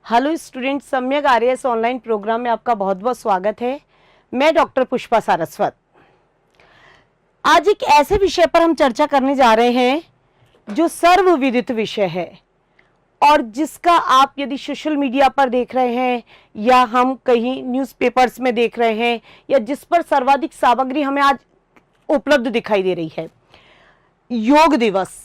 Hello student, सम्यक RAS online programme में आपका बहुत बहुत स्वागत है। मैं डॉक्टर पुष्पा सारस्वत। आज एक ऐसे विषय पर हम चर्चा करने जा रहे हैं जो सर्वविदित विषय है और जिसका आप यदि सोशल मीडिया पर देख रहे हैं या हम कहीं न्यूज़पेपर्स में देख रहे हैं या जिस पर सर्वाधिक सामग्री हमें आज उपलब्ध दिखाई दे रही है, योग दिवस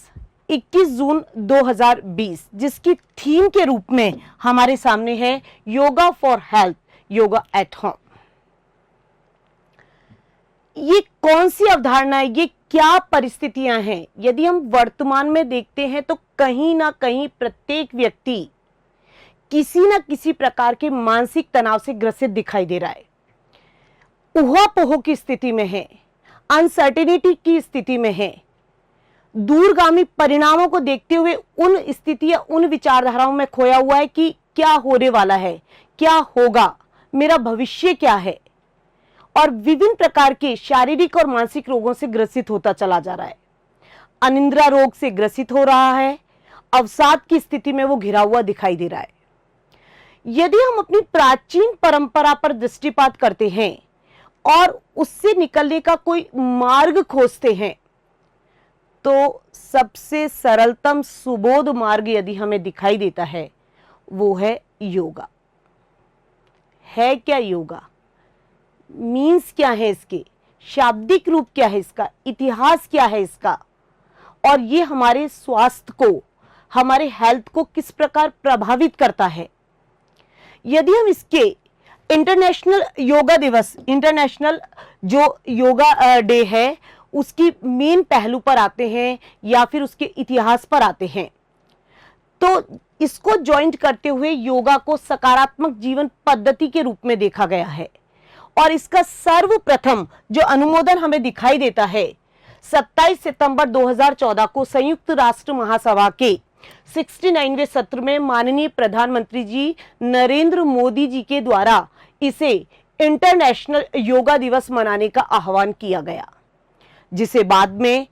21 जून 2020, जिसकी थीम के रूप में हमारे सामने है yoga for health, yoga at home. ये कौन सी अवधारणा है, ये क्या परिस्थितियां हैं? यदि हम वर्तमान में देखते हैं तो कहीं ना कहीं प्रत्येक व्यक्ति किसी न किसी प्रकार के मानसिक तनाव से ग्रसित दिखाई दे रहा है, ऊहापोह की स्थिति में है, अनसर्टेनिटी की स्थिति में है, दूरगामी परिणामों को देखते हुए उन स्थिति या उन विचारधाराओं में खोया हुआ है कि क्या होने वाला है, क्या होगा, मेरा भविष्य क्या है, और विभिन्न प्रकार के शारीरिक और मानसिक रोगों से ग्रसित होता चला जा रहा है। अनिद्रा रोग से ग्रसित हो रहा है, अवसाद की स्थिति में वो घिरा हुआ दिखाई दे रहा है। यदि हम अपनी प्राचीन परंपरा पर दृष्टिपात करते हैं और उससे निकलने का कोई मार्ग खोजते हैं तो सबसे सरलतम सुबोध मार्ग यदि हमें दिखाई देता है वो है योगा। है क्या योगा? मीन्स क्या है इसके? शाब्दिक रूप क्या है इसका? इतिहास क्या है इसका? और ये हमारे स्वास्थ्य को, हमारे हेल्थ को किस प्रकार प्रभावित करता है? यदि हम इसके इंटरनेशनल योगा दिवस, इंटरनेशनल जो योगा डे है, उसकी मेन पहलू पर आते हैं या फिर उसके इतिहास पर आते हैं, तो इसको ज्वाइंट करते हुए योगा को सकारात्मक जीवन पद्धति के रूप में देखा गया है। और इसका सर्वप्रथम जो अनुमोदन हमें दिखाई देता है 27 सितंबर 2014 को संयुक्त राष्ट्र महासभा के 69वें सत्र में माननीय प्रधानमंत्री जी नरेंद्र मोदी जी के द्वारा इसे इंटरनेशनल योगा दिवस मनाने का आह्वान किया गया, जिसे बाद में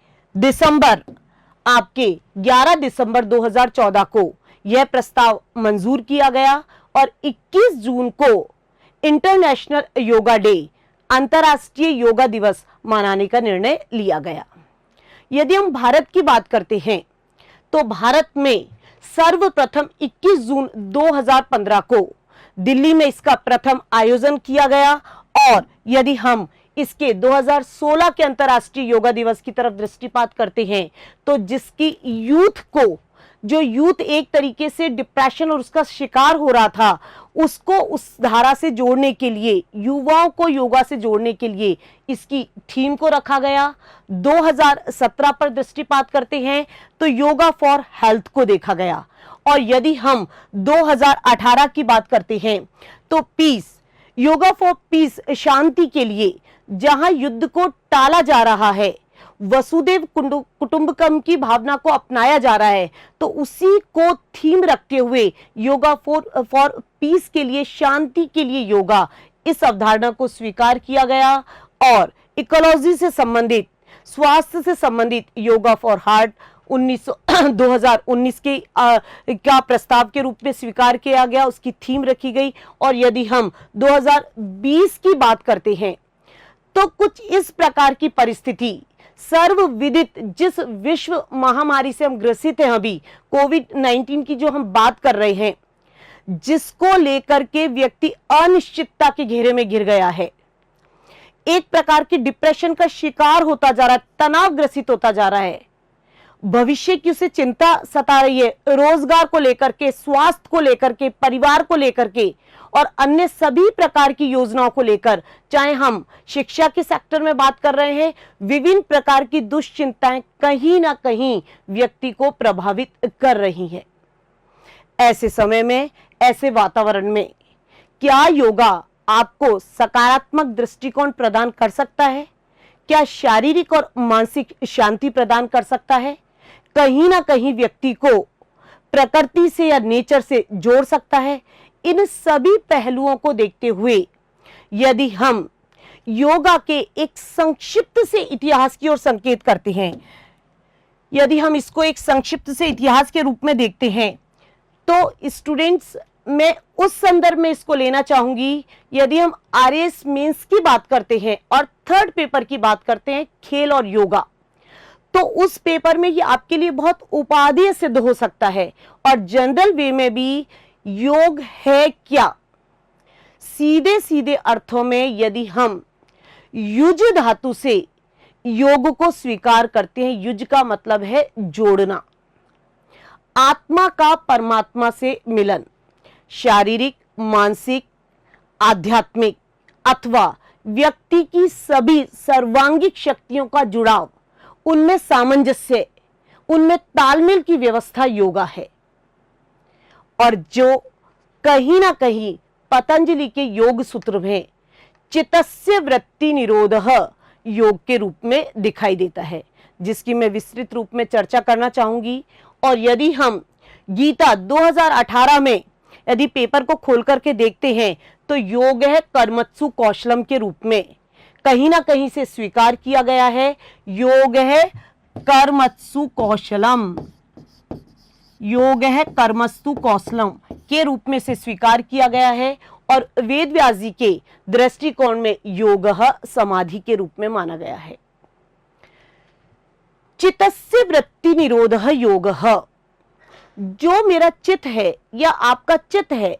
आपके 11 दिसंबर 2014 को यह प्रस्ताव मंजूर किया गया और 21 जून को इंटरनेशनल योगा डे, अंतर्राष्ट्रीय योगा दिवस मनाने का निर्णय लिया गया। यदि हम भारत की बात करते हैं तो भारत में सर्वप्रथम 21 जून 2015 को दिल्ली में इसका प्रथम आयोजन किया गया। और यदि हम इसके 2016 के अंतर्राष्ट्रीय योगा दिवस की तरफ दृष्टिपात करते हैं तो जिसकी यूथ को, जो यूथ एक तरीके से डिप्रेशन और उसका शिकार हो रहा था, उसको उस धारा से जोड़ने के लिए, युवाओं को योगा से जोड़ने के लिए इसकी थीम को रखा गया। 2017 पर दृष्टिपात करते हैं तो योगा फॉर हेल्थ को देखा गया। और यदि हम 2018 की बात करते हैं तो पीस, योगा फॉर पीस, शांति के लिए, जहां युद्ध को टाला जा रहा है, वसुदेव कुटुंबकम की भावना को अपनाया जा रहा है, तो उसी को थीम रखते हुए योगा फॉर पीस के लिए, शांति के लिए योगा, इस अवधारणा को स्वीकार किया गया। और इकोलॉजी से संबंधित, स्वास्थ्य से संबंधित योगा फॉर हार्ट 2019 के का प्रस्ताव के रूप में स्वीकार किया गया, उसकी थीम रखी गई। और यदि हम 2020 की बात करते हैं तो कुछ इस प्रकार की परिस्थिति, सर्वविदित जिस विश्व महामारी से हम ग्रसित हैं अभी, कोविड-19 की जो हम बात कर रहे हैं, जिसको लेकर के व्यक्ति अनिश्चितता के घेरे में घिर गया है, एक प्रकार की डिप्रेशन का शिकार होता जा रहा है, तनाव ग्रसित होता जा रहा है, भविष्य की उसे चिंता सता रही है, रोजगार को लेकर के, स्वास्थ्य को लेकर के, परिवार को लेकर के और अन्य सभी प्रकार की योजनाओं को लेकर, चाहे हम शिक्षा के सेक्टर में बात कर रहे हैं, विभिन्न प्रकार की दुश्चिंताएं कहीं ना कहीं व्यक्ति को प्रभावित कर रही हैं। ऐसे समय में, ऐसे वातावरण में क्या योगा आपको सकारात्मक दृष्टिकोण प्रदान कर सकता है? क्या शारीरिक और मानसिक शांति प्रदान कर सकता है? कहीं ना कहीं व्यक्ति को प्रकृति से या नेचर से जोड़ सकता है? इन सभी पहलुओं को देखते हुए यदि हम योगा के एक संक्षिप्त से इतिहास की ओर संकेत करते हैं, यदि हम इसको एक संक्षिप्त से इतिहास के रूप में देखते हैं तो स्टूडेंट्स मैं उस संदर्भ में इसको लेना चाहूंगी, यदि हम आरएएस मेंस की बात करते हैं और थर्ड पेपर की बात करते हैं खेल और योगा, तो उस पेपर में ये आपके लिए बहुत उपादेय सिद्ध हो सकता है। और जनरल वे में भी योग है क्या, सीधे सीधे अर्थों में यदि हम युज धातु से योग को स्वीकार करते हैं, युज का मतलब है जोड़ना, आत्मा का परमात्मा से मिलन, शारीरिक, मानसिक, आध्यात्मिक अथवा व्यक्ति की सभी सर्वांगिक शक्तियों का जुड़ाव, उनमें सामंजस्य, उनमें तालमेल की व्यवस्था योगा है। और जो कहीं ना कहीं पतंजलि के योग सूत्र में चित्तस्य वृत्ति निरोधः योग के रूप में दिखाई देता है, जिसकी मैं विस्तृत रूप में चर्चा करना चाहूंगी। और यदि हम गीता 2018 में यदि पेपर को खोल करके देखते हैं तो योग है कर्मत्सु कौशलम के रूप में कहीं ना कहीं से स्वीकार किया गया है। योग है कर्मत्सु कौशलम, योग है कर्मस्तु कौशलम के रूप में से स्वीकार किया गया है। और वेद व्यास जी के दृष्टिकोण में योग समाधि के रूप में माना गया है। चित्तस्य वृत्ति निरोधः योगः, जो मेरा चित्त है या आपका चित्त है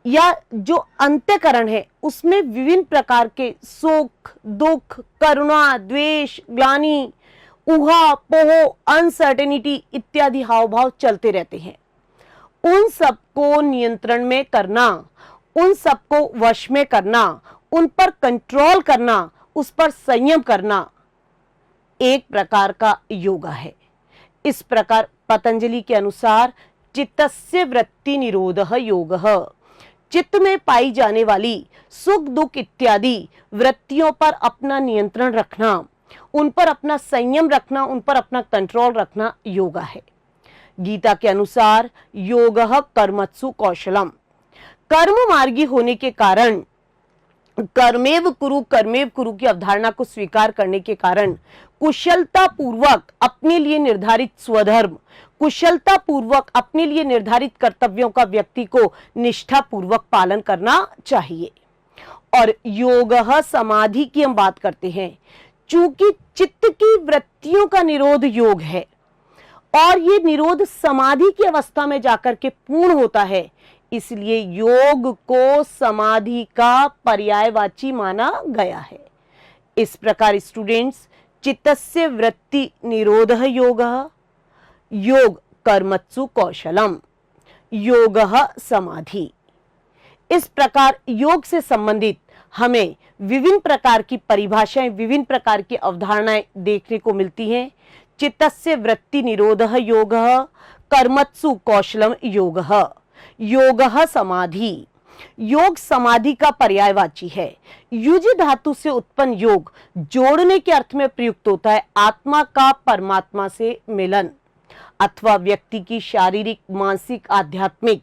या जो अंतःकरण है, उसमें विभिन्न प्रकार के सुख, दुख, करुणा, द्वेष, ग्लानि, ऊहा पोह, अनसर्टेनिटी इत्यादि हाव भाव चलते रहते हैं। उन सबको नियंत्रण में करना, उन सबको वश में करना, उन पर कंट्रोल करना, उस पर संयम करना एक प्रकार का योगा है। इस प्रकार पतंजलि के अनुसार चित्तस्य वृत्ति निरोधः योगः, चित्त में पाई जाने वाली सुख दुख इत्यादि वृत्तियों पर अपना नियंत्रण रखना, उन पर अपना संयम रखना, उन पर अपना कंट्रोल रखना योगा है। गीता के अनुसार योगः कर्मत्सु कौशलम, कर्म मार्गी होने के कारण, कर्मेव कुरु की अवधारणा को स्वीकार करने के कारण कुशलता पूर्वक अपने लिए निर्धारित स्वधर्म, कुशलता पूर्वक अपने लिए निर्धारित कर्तव्यों का व्यक्ति को निष्ठा पूर्वक पालन करना चाहिए। और योग समाधि की हम बात करते हैं, चूंकि चित्त की वृत्तियों का निरोध योग है और ये निरोध समाधि की अवस्था में जाकर के पूर्ण होता है, इसलिए योग को समाधि का पर्यायवाची माना गया है। इस प्रकार स्टूडेंट्स, चित्तस्य वृत्ति निरोधः योगः, योग कर्मत्सु कौशलम, योगः समाधि। इस प्रकार योग से संबंधित हमें विभिन्न प्रकार की परिभाषाएं, विभिन्न प्रकार की अवधारणाएं देखने को मिलती हैं। चित्तस्य वृत्ति निरोधः योगः, कर्मत्सु कौशलम योगः, योगः समाधि। योग समाधि का पर्यायवाची है। युज धातु से उत्पन्न योग जोड़ने के अर्थ में प्रयुक्त होता है। आत्मा का परमात्मा से मिलन अथवा व्यक्ति की शारीरिक, मानसिक, आध्यात्मिक,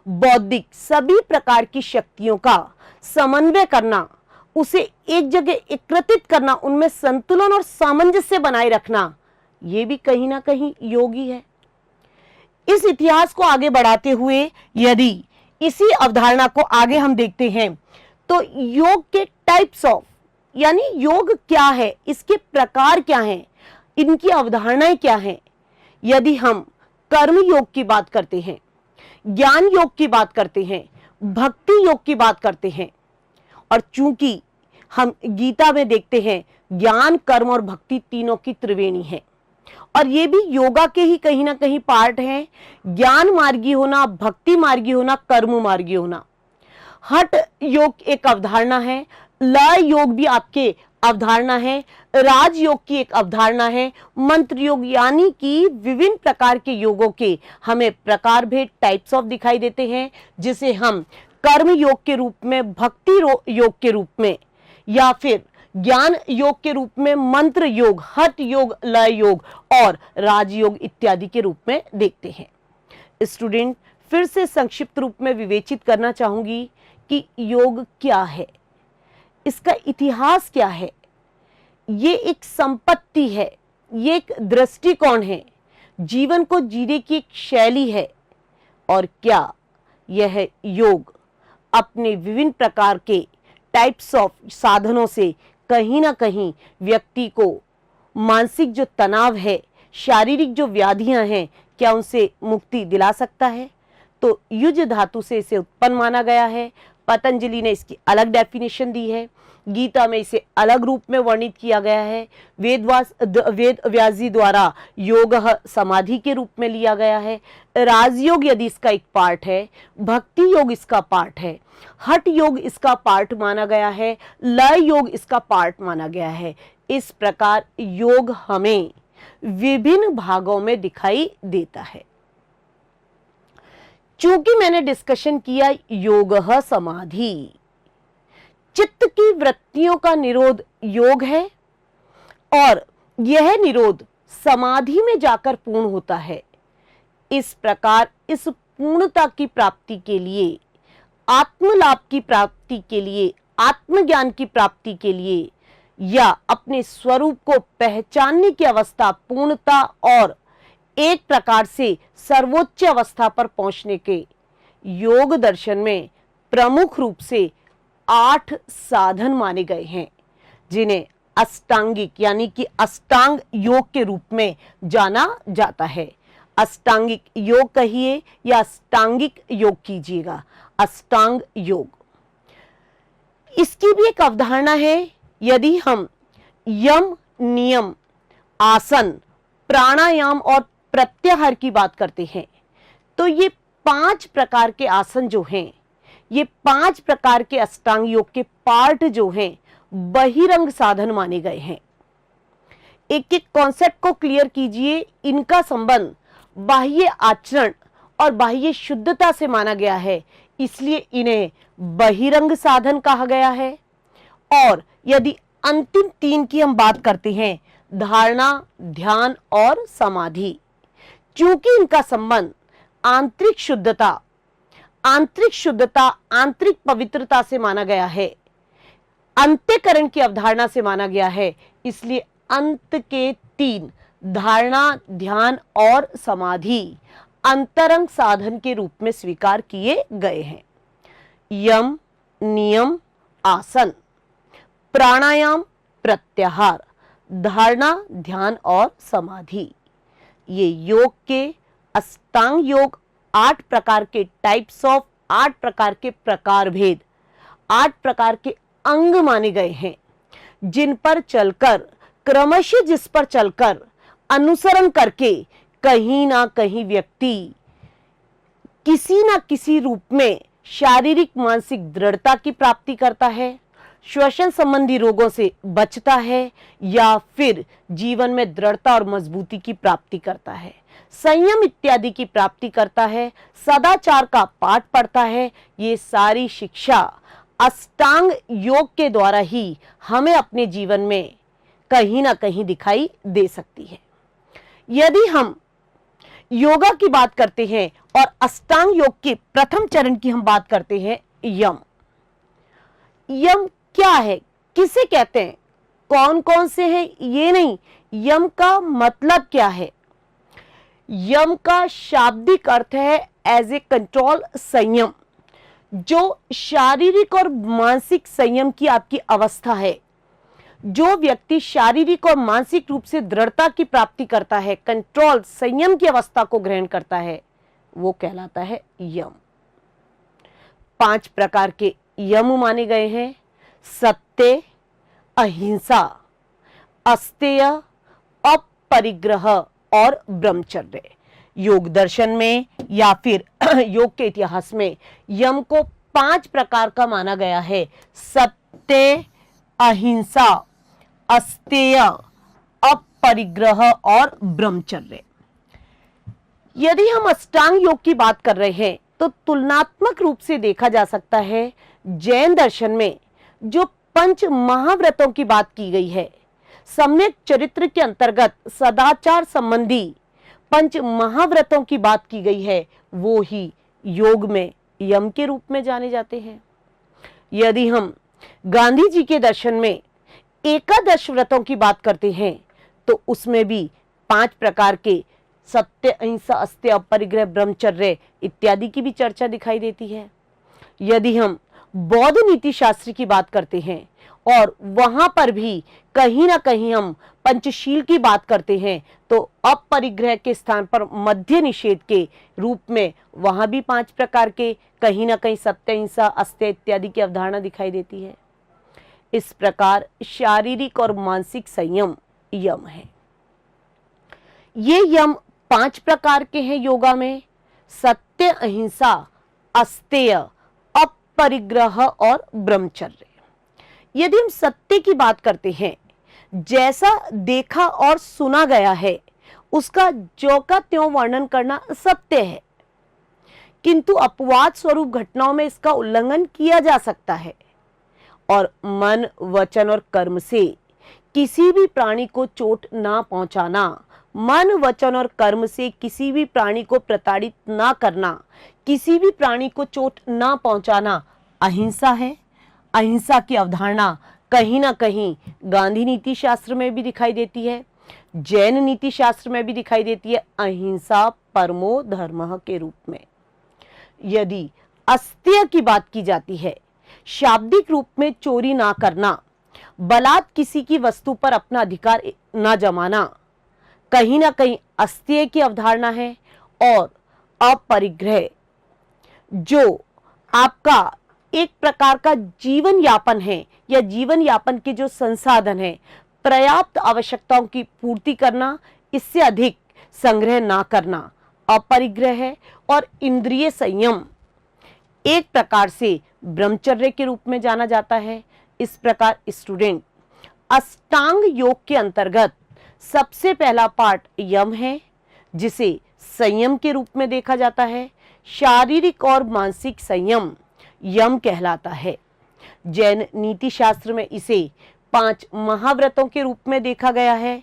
बौद्धिक सभी प्रकार की शक्तियों का समन्वय करना, उसे एक जगह एकत्रित करना, उनमें संतुलन और सामंजस्य बनाए रखना, ये भी कहीं ना कहीं योगी है। इस इतिहास को आगे बढ़ाते हुए यदि इसी अवधारणा को आगे हम देखते हैं तो योग के टाइप्स ऑफ, यानी योग क्या है, इसके प्रकार क्या हैं, इनकी अवधारणाएं क्या हैं। यदि हम कर्म योग की बात करते हैं, ज्ञान योग की बात करते हैं, भक्ति योग की बात करते हैं, और चूंकि हम गीता में देखते हैं ज्ञान, कर्म और भक्ति तीनों की त्रिवेणी है और ये भी योगा के ही कहीं ना कहीं पार्ट हैं। ज्ञान मार्गी होना, भक्ति मार्गी होना, कर्म मार्गी होना। हठ योग एक अवधारणा है, लय योग भी आपके अवधारणा है, राजयोग की एक अवधारणा है, मंत्र योग, यानी कि विभिन्न प्रकार के योगों के हमें प्रकार भेद, टाइप्स ऑफ दिखाई देते हैं, जिसे हम कर्म योग के रूप में, भक्ति योग के रूप में, या फिर ज्ञान योग के रूप में, मंत्र योग, हठ योग, लय योग और राजयोग इत्यादि के रूप में देखते हैं। स्टूडेंट, फिर से संक्षिप्त रूप में विवेचित करना चाहूंगी कि योग क्या है, इसका इतिहास क्या है। ये एक संपत्ति है, ये एक दृष्टिकोण है, जीवन को जीने की एक शैली है। और क्या यह योग अपने विभिन्न प्रकार के टाइप्स ऑफ साधनों से कहीं ना कहीं व्यक्ति को मानसिक जो तनाव है, शारीरिक जो व्याधियां हैं, क्या उनसे मुक्ति दिला सकता है। तो युज धातु से इसे उत्पन्न माना गया है। पतंजलि ने इसकी अलग डेफिनेशन दी है, गीता में इसे अलग रूप में वर्णित किया गया है, वेद व्यास जी द्वारा योग समाधि के रूप में लिया गया है, राजयोग यदि इसका एक पार्ट है, भक्ति योग इसका पार्ट है, हठ योग इसका पार्ट माना गया है, लय योग इसका पार्ट माना गया है। इस प्रकार योग हमें विभिन्न भागों में दिखाई देता है। चूंकि मैंने डिस्कशन किया योग समाधि, चित्त की वृत्तियों का निरोध योग है और यह निरोध समाधि में जाकर पूर्ण होता है। इस प्रकार इस पूर्णता की प्राप्ति के लिए, आत्मलाभ की प्राप्ति के लिए, आत्मज्ञान की प्राप्ति के लिए या अपने स्वरूप को पहचानने की अवस्था, पूर्णता और एक प्रकार से सर्वोच्च अवस्था पर पहुंचने के योग दर्शन में प्रमुख रूप से 8 साधन माने गए हैं, जिन्हें अष्टांगिक यानी कि अष्टांग योग के रूप में जाना जाता है। अष्टांगिक योग कहिए या अष्टांगिक योग कीजिएगा, अष्टांग योग। इसकी भी एक अवधारणा है। यदि हम यम, नियम, आसन, प्राणायाम और प्रत्याहार की बात करते हैं तो ये 5 प्रकार के आसन जो हैं, ये 5 प्रकार के अष्टांग योग के पार्ट जो हैं, बहिरंग साधन माने गए हैं। एक एक कॉन्सेप्ट को क्लियर कीजिए। इनका संबंध बाह्य आचरण और बाह्य शुद्धता से माना गया है, इसलिए इन्हें बहिरंग साधन कहा गया है। और यदि अंतिम 3 की हम बात करते हैं, धारणा, ध्यान और समाधि, चूंकि इनका संबंध आंतरिक शुद्धता, आंतरिक पवित्रता से माना गया है, अंत्यकरण की अवधारणा से माना गया है, इसलिए अंत के 3 धारणा, ध्यान और समाधि अंतरंग साधन के रूप में स्वीकार किए गए हैं। यम, नियम, आसन, प्राणायाम, प्रत्याहार, धारणा, ध्यान और समाधि, ये योग के अष्टांग योग 8 प्रकार के टाइप्स ऑफ, 8 प्रकार के प्रकार भेद, 8 प्रकार के अंग माने गए हैं, जिन पर चलकर, क्रमशः जिस पर चलकर, अनुसरण करके कहीं ना कहीं व्यक्ति किसी ना किसी रूप में शारीरिक मानसिक दृढ़ता की प्राप्ति करता है, श्वसन संबंधी रोगों से बचता है या फिर जीवन में दृढ़ता और मजबूती की प्राप्ति करता है, संयम इत्यादि की प्राप्ति करता है, सदाचार का पाठ पढ़ता है। ये सारी शिक्षा अष्टांग योग के द्वारा ही हमें अपने जीवन में कहीं ना कहीं दिखाई दे सकती है। यदि हम योगा की बात करते हैं और अष्टांग योग के प्रथम चरण की हम बात करते हैं, यम। यम क्या है, किसे कहते हैं, कौन कौन से हैं, ये नहीं, यम का मतलब क्या है। यम का शाब्दिक अर्थ है एज ए कंट्रोल, संयम। जो शारीरिक और मानसिक संयम की आपकी अवस्था है, जो व्यक्ति शारीरिक और मानसिक रूप से दृढ़ता की प्राप्ति करता है, कंट्रोल, संयम की अवस्था को ग्रहण करता है, वो कहलाता है यम। 5 प्रकार के यम माने गए हैं, सत्य, अहिंसा, अस्तेय, अपरिग्रह और ब्रह्मचर्य। योग दर्शन में या फिर योग के इतिहास में यम को 5 प्रकार का माना गया है, सत्य, अहिंसा, अस्तेय, अपरिग्रह और ब्रह्मचर्य। यदि हम अष्टांग योग की बात कर रहे हैं तो तुलनात्मक रूप से देखा जा सकता है, जैन दर्शन में जो 5 महाव्रतों की बात की गई है, सम्यक चरित्र के अंतर्गत सदाचार संबंधी 5 महाव्रतों की बात की गई है, वो ही योग में यम के रूप में जाने जाते हैं। यदि हम गांधी जी के दर्शन में एकादश व्रतों की बात करते हैं तो उसमें भी 5 प्रकार के सत्य, अहिंसा, अस्तेय, अपरिग्रह, ब्रह्मचर्य इत्यादि की भी चर्चा दिखाई देती है। यदि हम बौद्ध नीति शास्त्र की बात करते हैं और वहां पर भी कहीं ना कहीं हम पंचशील की बात करते हैं, तो अपरिग्रह के स्थान पर मध्य निषेध के रूप में वहां भी 5 प्रकार के कहीं ना कहीं सत्य, अहिंसा, अस्तेय इत्यादि की अवधारणा दिखाई देती है। इस प्रकार शारीरिक और मानसिक संयम यम है। ये यम 5 प्रकार के हैं योगा में: सत्य, अहिंसा, अस्तेय, अपरिग्रह और ब्रह्मचर्य। यदि हम सत्य की बात करते हैं, जैसा देखा और सुना गया है उसका ज्यों का त्यों वर्णन करना सत्य है, किंतु अपवाद स्वरूप घटनाओं में इसका उल्लंघन किया जा सकता है और मन, वचन और कर्म से किसी भी प्राणी को चोट ना पहुंचाना, मन, वचन और कर्म से किसी भी प्राणी को प्रताड़ित ना करना, किसी भी प्राणी को चोट ना पहुंचाना अहिंसा है। अहिंसा की अवधारणा कहीं ना कहीं गांधी नीति शास्त्र में भी दिखाई देती है, जैन नीति शास्त्र में भी दिखाई देती है, अहिंसा परमो धर्मः के रूप में। यदि अस्तेय की बात की जाती है, शाब्दिक रूप में चोरी ना करना, बलात् किसी की वस्तु पर अपना अधिकार ना जमाना, कहीं ना कहीं अस्तेय की अवधारणा है। और अपरिग्रह जो आपका एक प्रकार का जीवन यापन है या जीवन यापन के जो संसाधन है, पर्याप्त आवश्यकताओं की पूर्ति करना, इससे अधिक संग्रह ना करना अपरिग्रह है। और इंद्रिय संयम एक प्रकार से ब्रह्मचर्य के रूप में जाना जाता है। इस प्रकार स्टूडेंट, अष्टांग योग के अंतर्गत सबसे पहला पार्ट यम है, जिसे संयम के रूप में देखा जाता है। शारीरिक और मानसिक संयम यम कहलाता है। जैन नीति शास्त्र में इसे 5 महाव्रतों के रूप में देखा गया है।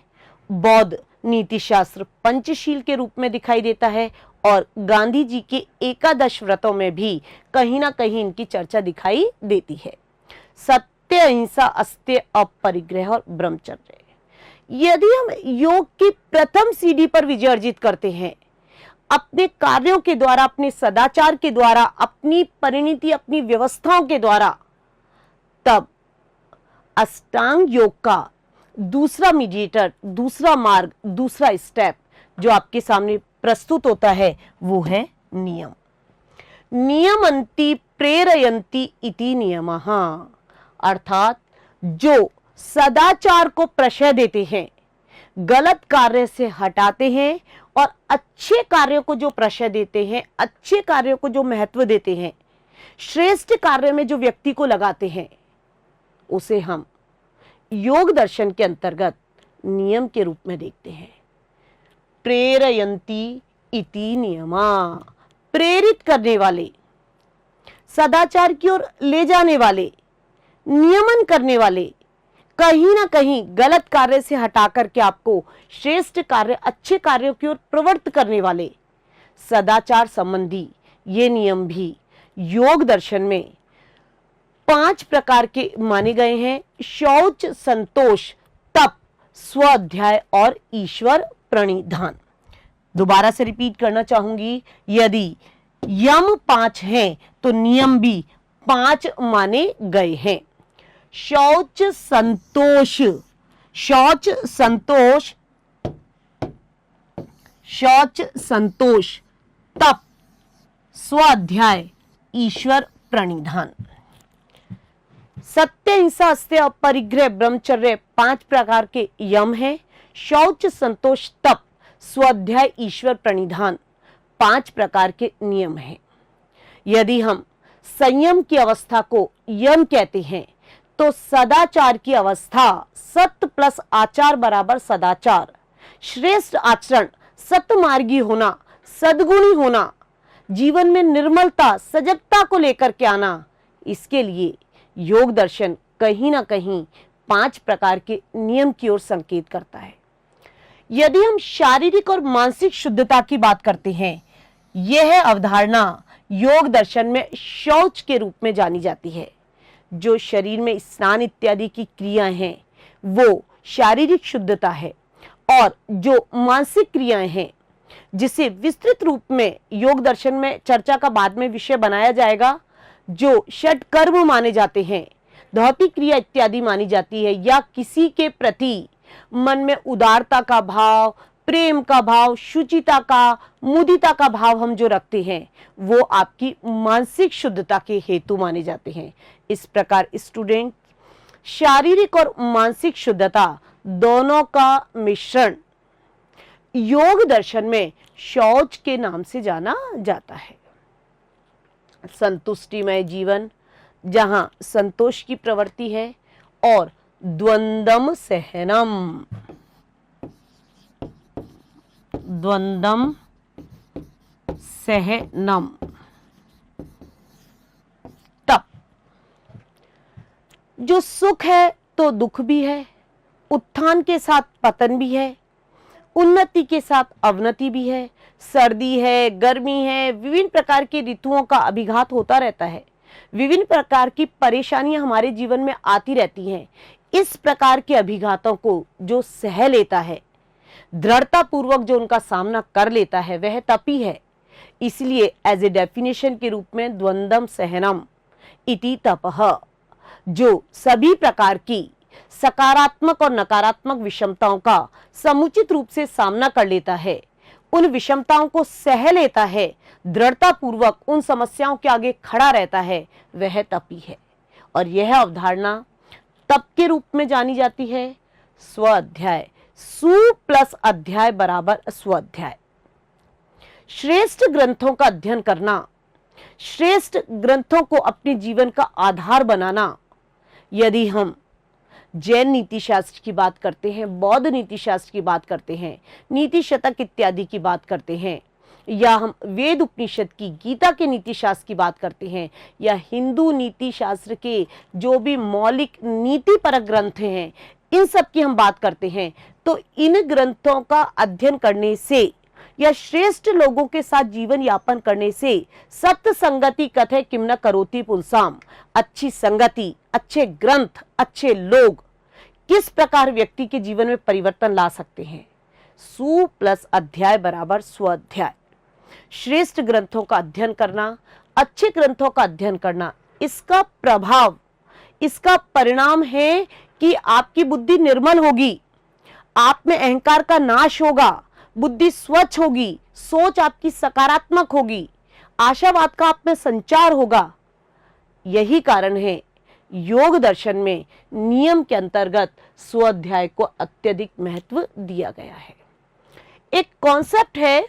बौद्ध नीति शास्त्र पंचशील के रूप में दिखाई देता है और गांधी जी के 11 व्रतों में भी कहीं ना कहीं इनकी चर्चा दिखाई देती है। सत्य, अहिंसा, अस्तेय, अपरिग्रह और ब्रह्मचर्य। यदि हम योग की प्रथम सीढ़ी पर विजय अर्जित करते हैं, अपने कार्यों के द्वारा, अपने सदाचार के द्वारा, अपनी परिणति, अपनी व्यवस्थाओं के द्वारा, तब अष्टांग योग का दूसरा मीडिएटर, दूसरा मार्ग, दूसरा स्टेप जो आपके सामने प्रस्तुत होता है वो है नियम। नियमन्ति प्रेरयन्ति इति नियमः, अर्थात जो सदाचार को प्रशय देते हैं, गलत कार्य से हटाते हैं और अच्छे कार्यों को जो प्रशय देते हैं, अच्छे कार्यों को जो महत्व देते हैं, श्रेष्ठ कार्य में जो व्यक्ति को लगाते हैं, उसे हम योग दर्शन के अंतर्गत नियम के रूप में देखते हैं। प्रेरयन्ति इति नियमा, प्रेरित करने वाले, सदाचार की ओर ले जाने वाले, नियमन करने वाले, कहीं ना कहीं गलत कार्य से हटा करके आपको श्रेष्ठ कार्य, अच्छे कार्यों की ओर प्रवृत्त करने वाले सदाचार संबंधी ये नियम भी योग दर्शन में 5 प्रकार के माने गए हैं: शौच, संतोष, तप, स्वाध्याय और ईश्वर प्रणिधान। दोबारा से रिपीट करना चाहूंगी, यदि यम 5 हैं तो नियम भी 5 माने गए हैं। शौच, संतोष, शौच, संतोष, शौच, संतोष, तप, स्वाध्याय, ईश्वर प्रणिधान। सत्य, अहिंसा, अस्तेय, अपरिग्रह, ब्रह्मचर्य 5 प्रकार के यम हैं। शौच, संतोष, तप, स्वाध्याय, ईश्वर प्रणिधान 5 प्रकार के नियम हैं। यदि हम संयम की अवस्था को यम कहते हैं तो सदाचार की अवस्था, सत्य प्लस आचार बराबर सदाचार, श्रेष्ठ आचरण, सतमार्गी होना, सद्गुणी होना, जीवन में निर्मलता, सजगता को लेकर के आना, इसके लिए योग दर्शन कहीं ना कहीं 5 प्रकार के नियम की ओर संकेत करता है। यदि हम शारीरिक और मानसिक शुद्धता की बात करते हैं, यह अवधारणा योग दर्शन में शौच के रूप में जानी जाती है। जो शरीर में स्नान इत्यादि की क्रियाएं हैं वो शारीरिक शुद्धता है, और जो मानसिक क्रियाएं हैं जिसे विस्तृत रूप में योग दर्शन में चर्चा का बाद में विषय बनाया जाएगा, जो षट कर्म माने जाते हैं, भौतिक क्रिया इत्यादि मानी जाती है, या किसी के प्रति मन में उदारता का भाव, प्रेम का भाव, शुचिता का, मुदिता का भाव हम जो रखते हैं, वो आपकी मानसिक शुद्धता के हेतु माने जाते हैं। इस प्रकार स्टूडेंट, शारीरिक और मानसिक शुद्धता दोनों का मिश्रण योग दर्शन में शौच के नाम से जाना जाता है। संतुष्टिमय जीवन, जहां संतोष की प्रवृत्ति है, और द्वंद्वम सहनम, द्वंद्वम सहनम, तप। जो सुख है तो दुख भी है, उत्थान के साथ पतन भी है, उन्नति के साथ अवनति भी है, सर्दी है, गर्मी है, विभिन्न प्रकार की ऋतुओं का अभिघात होता रहता है, विभिन्न प्रकार की परेशानियां हमारे जीवन में आती रहती हैं। इस प्रकार के अभिघातों को जो सह लेता है, दृढ़ता पूर्वक जो उनका सामना कर लेता है, वह तपी है। इसलिए एज ए डेफिनेशन के रूप में द्वंद्वम सहनम इति तपः, जो सभी प्रकार की सकारात्मक और नकारात्मक विषमताओं का समुचित रूप से सामना कर लेता है, उन विषमताओं को सह लेता है, दृढ़ता पूर्वक उन समस्याओं के आगे खड़ा रहता है, वह तपी है। और यह अवधारणा तप के रूप में जानी जाती है स्वाध्याय। सु प्लस अध्याय बराबर स्वाध्याय। श्रेष्ठ ग्रंथों का अध्ययन करना, श्रेष्ठ ग्रंथों को अपने जीवन का आधार बनाना। यदि हम जैन नीति शास्त्र की बात करते हैं, बौद्ध नीति शास्त्र की बात करते हैं, नीति शतक इत्यादि की बात करते हैं, या हम वेद उपनिषद की, गीता के नीति शास्त्र की बात करते हैं, या हिंदू नीति शास्त्र के जो भी मौलिक नीति परक ग्रंथ हैं, इन सब की हम बात करते हैं, तो इन ग्रंथों का अध्ययन करने से या श्रेष्ठ लोगों के साथ जीवन यापन करने से सत्य संगति कथे किम न करोति पुंसाम, अच्छी संगति, अच्छे ग्रंथ, अच्छे लोग किस प्रकार व्यक्ति के जीवन में परिवर्तन ला सकते हैं। सु प्लस अध्याय बराबर स्वाध्याय। श्रेष्ठ ग्रंथों का अध्ययन करना, अच्छे ग्रंथों का अध्ययन करना, इसका प्रभाव, इसका परिणाम है कि आपकी बुद्धि निर्मल होगी, आप में अहंकार का नाश होगा, बुद्धि स्वच्छ होगी, सोच आपकी सकारात्मक होगी, आशावाद का आप में संचार होगा। यही कारण है योग दर्शन में नियम के अंतर्गत स्वाध्याय को अत्यधिक महत्व दिया गया है। एक कॉन्सेप्ट है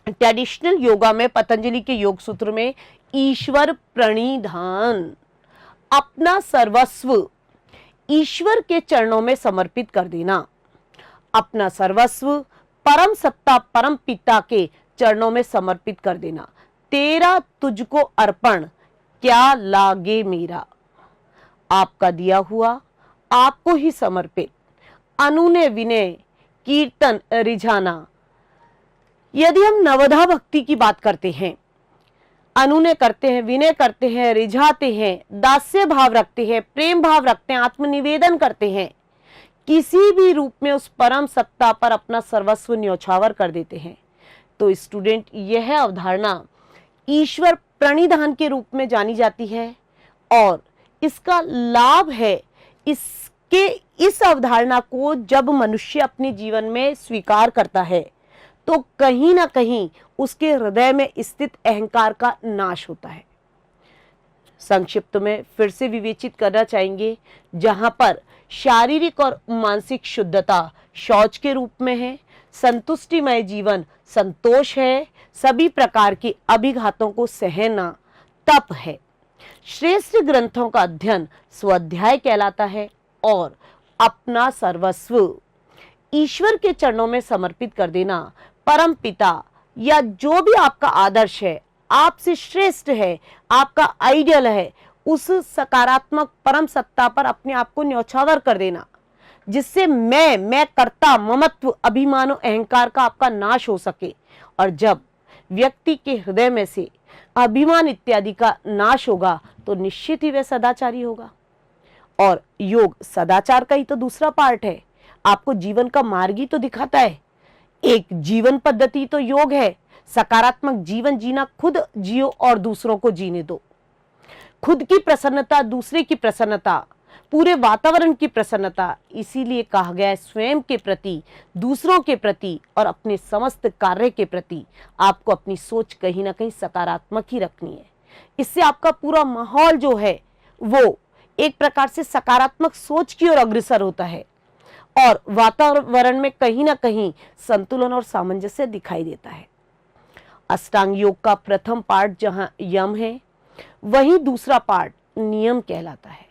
ट्रेडिशनल योगा में, पतंजलि के योग सूत्र में, ईश्वर प्रणिधान, अपना सर्वस्व ईश्वर के चरणों में समर्पित कर देना, अपना सर्वस्व परम सत्ता परम पिता के चरणों में समर्पित कर देना। तेरा तुझको अर्पण क्या लागे मेरा, आपका दिया हुआ आपको ही समर्पित, अनुनय विनय कीर्तन रिझाना। यदि हम नवधा भक्ति की बात करते हैं, अनुनय करते हैं, विनय करते हैं, रिझाते हैं, दास्य भाव रखते हैं, प्रेम भाव रखते हैं, आत्मनिवेदन करते हैं, किसी भी रूप में उस परम सत्ता पर अपना सर्वस्व न्यौछावर कर देते हैं, तो स्टूडेंट यह अवधारणा ईश्वर प्रणिधान के रूप में जानी जाती है। और इसका लाभ है, इस अवधारणा को जब मनुष्य अपने जीवन में स्वीकार करता है तो कहीं ना कहीं उसके हृदय में स्थित अहंकार का नाश होता है। संक्षिप्त में फिर से विवेचित करना चाहेंगे, जहां पर शारीरिक और मानसिक शुद्धता शौच के रूप में है, संतुष्टिमय जीवन संतोष है, सभी प्रकार के अभिघातों को सहना तप है, श्रेष्ठ ग्रंथों का अध्ययन स्वाध्याय कहलाता है, और अपना सर्वस्व ईश्वर के चरणों में समर्पित कर देना, परम पिता या जो भी आपका आदर्श है, आपसे श्रेष्ठ है, आपका आइडियल है, उस सकारात्मक परम सत्ता पर अपने आप को न्यौछावर कर देना, जिससे मैं कर्ता, ममत्व, अभिमानो अहंकार का आपका नाश हो सके। और जब व्यक्ति के हृदय में से अभिमान इत्यादि का नाश होगा तो निश्चित ही वह सदाचारी होगा। और योग सदाचार का ही तो दूसरा पार्ट है, आपको जीवन का मार्ग ही तो दिखाता है। एक जीवन पद्धति तो योग है। सकारात्मक जीवन जीना, खुद जियो और दूसरों को जीने दो। खुद की प्रसन्नता, दूसरे की प्रसन्नता, पूरे वातावरण की प्रसन्नता। इसीलिए कहा गया है स्वयं के प्रति, दूसरों के प्रति और अपने समस्त कार्य के प्रति आपको अपनी सोच कहीं ना कहीं सकारात्मक ही रखनी है। इससे आपका पूरा माहौल जो है वो एक प्रकार से सकारात्मक सोच की ओर अग्रसर होता है और वातावरण में कहीं ना कहीं संतुलन और सामंजस्य दिखाई देता है। अष्टांग योग का प्रथम पार्ट जहां यम है, वहीं दूसरा पार्ट नियम कहलाता है।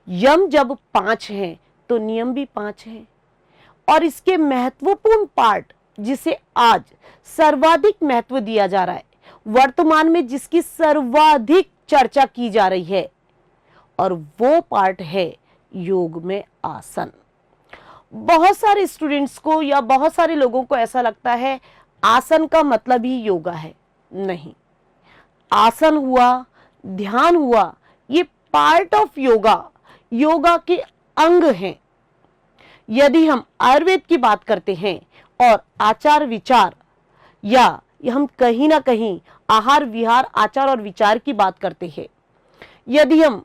यम जब 5 हैं तो नियम भी 5 हैं। और इसके महत्वपूर्ण पार्ट जिसे आज सर्वाधिक महत्व दिया जा रहा है, वर्तमान में जिसकी सर्वाधिक चर्चा की जा रही है, और वो पार्ट है योग में आसन। बहुत सारे स्टूडेंट्स को या बहुत सारे लोगों को ऐसा लगता है आसन का मतलब ही योगा है। नहीं, आसन हुआ, ध्यान हुआ, ये पार्ट ऑफ योगा, योगा के अंग हैं। यदि हम आयुर्वेद की बात करते हैं और आचार विचार, या हम कहीं ना कहीं आहार विहार आचार और विचार की बात करते हैं, यदि हम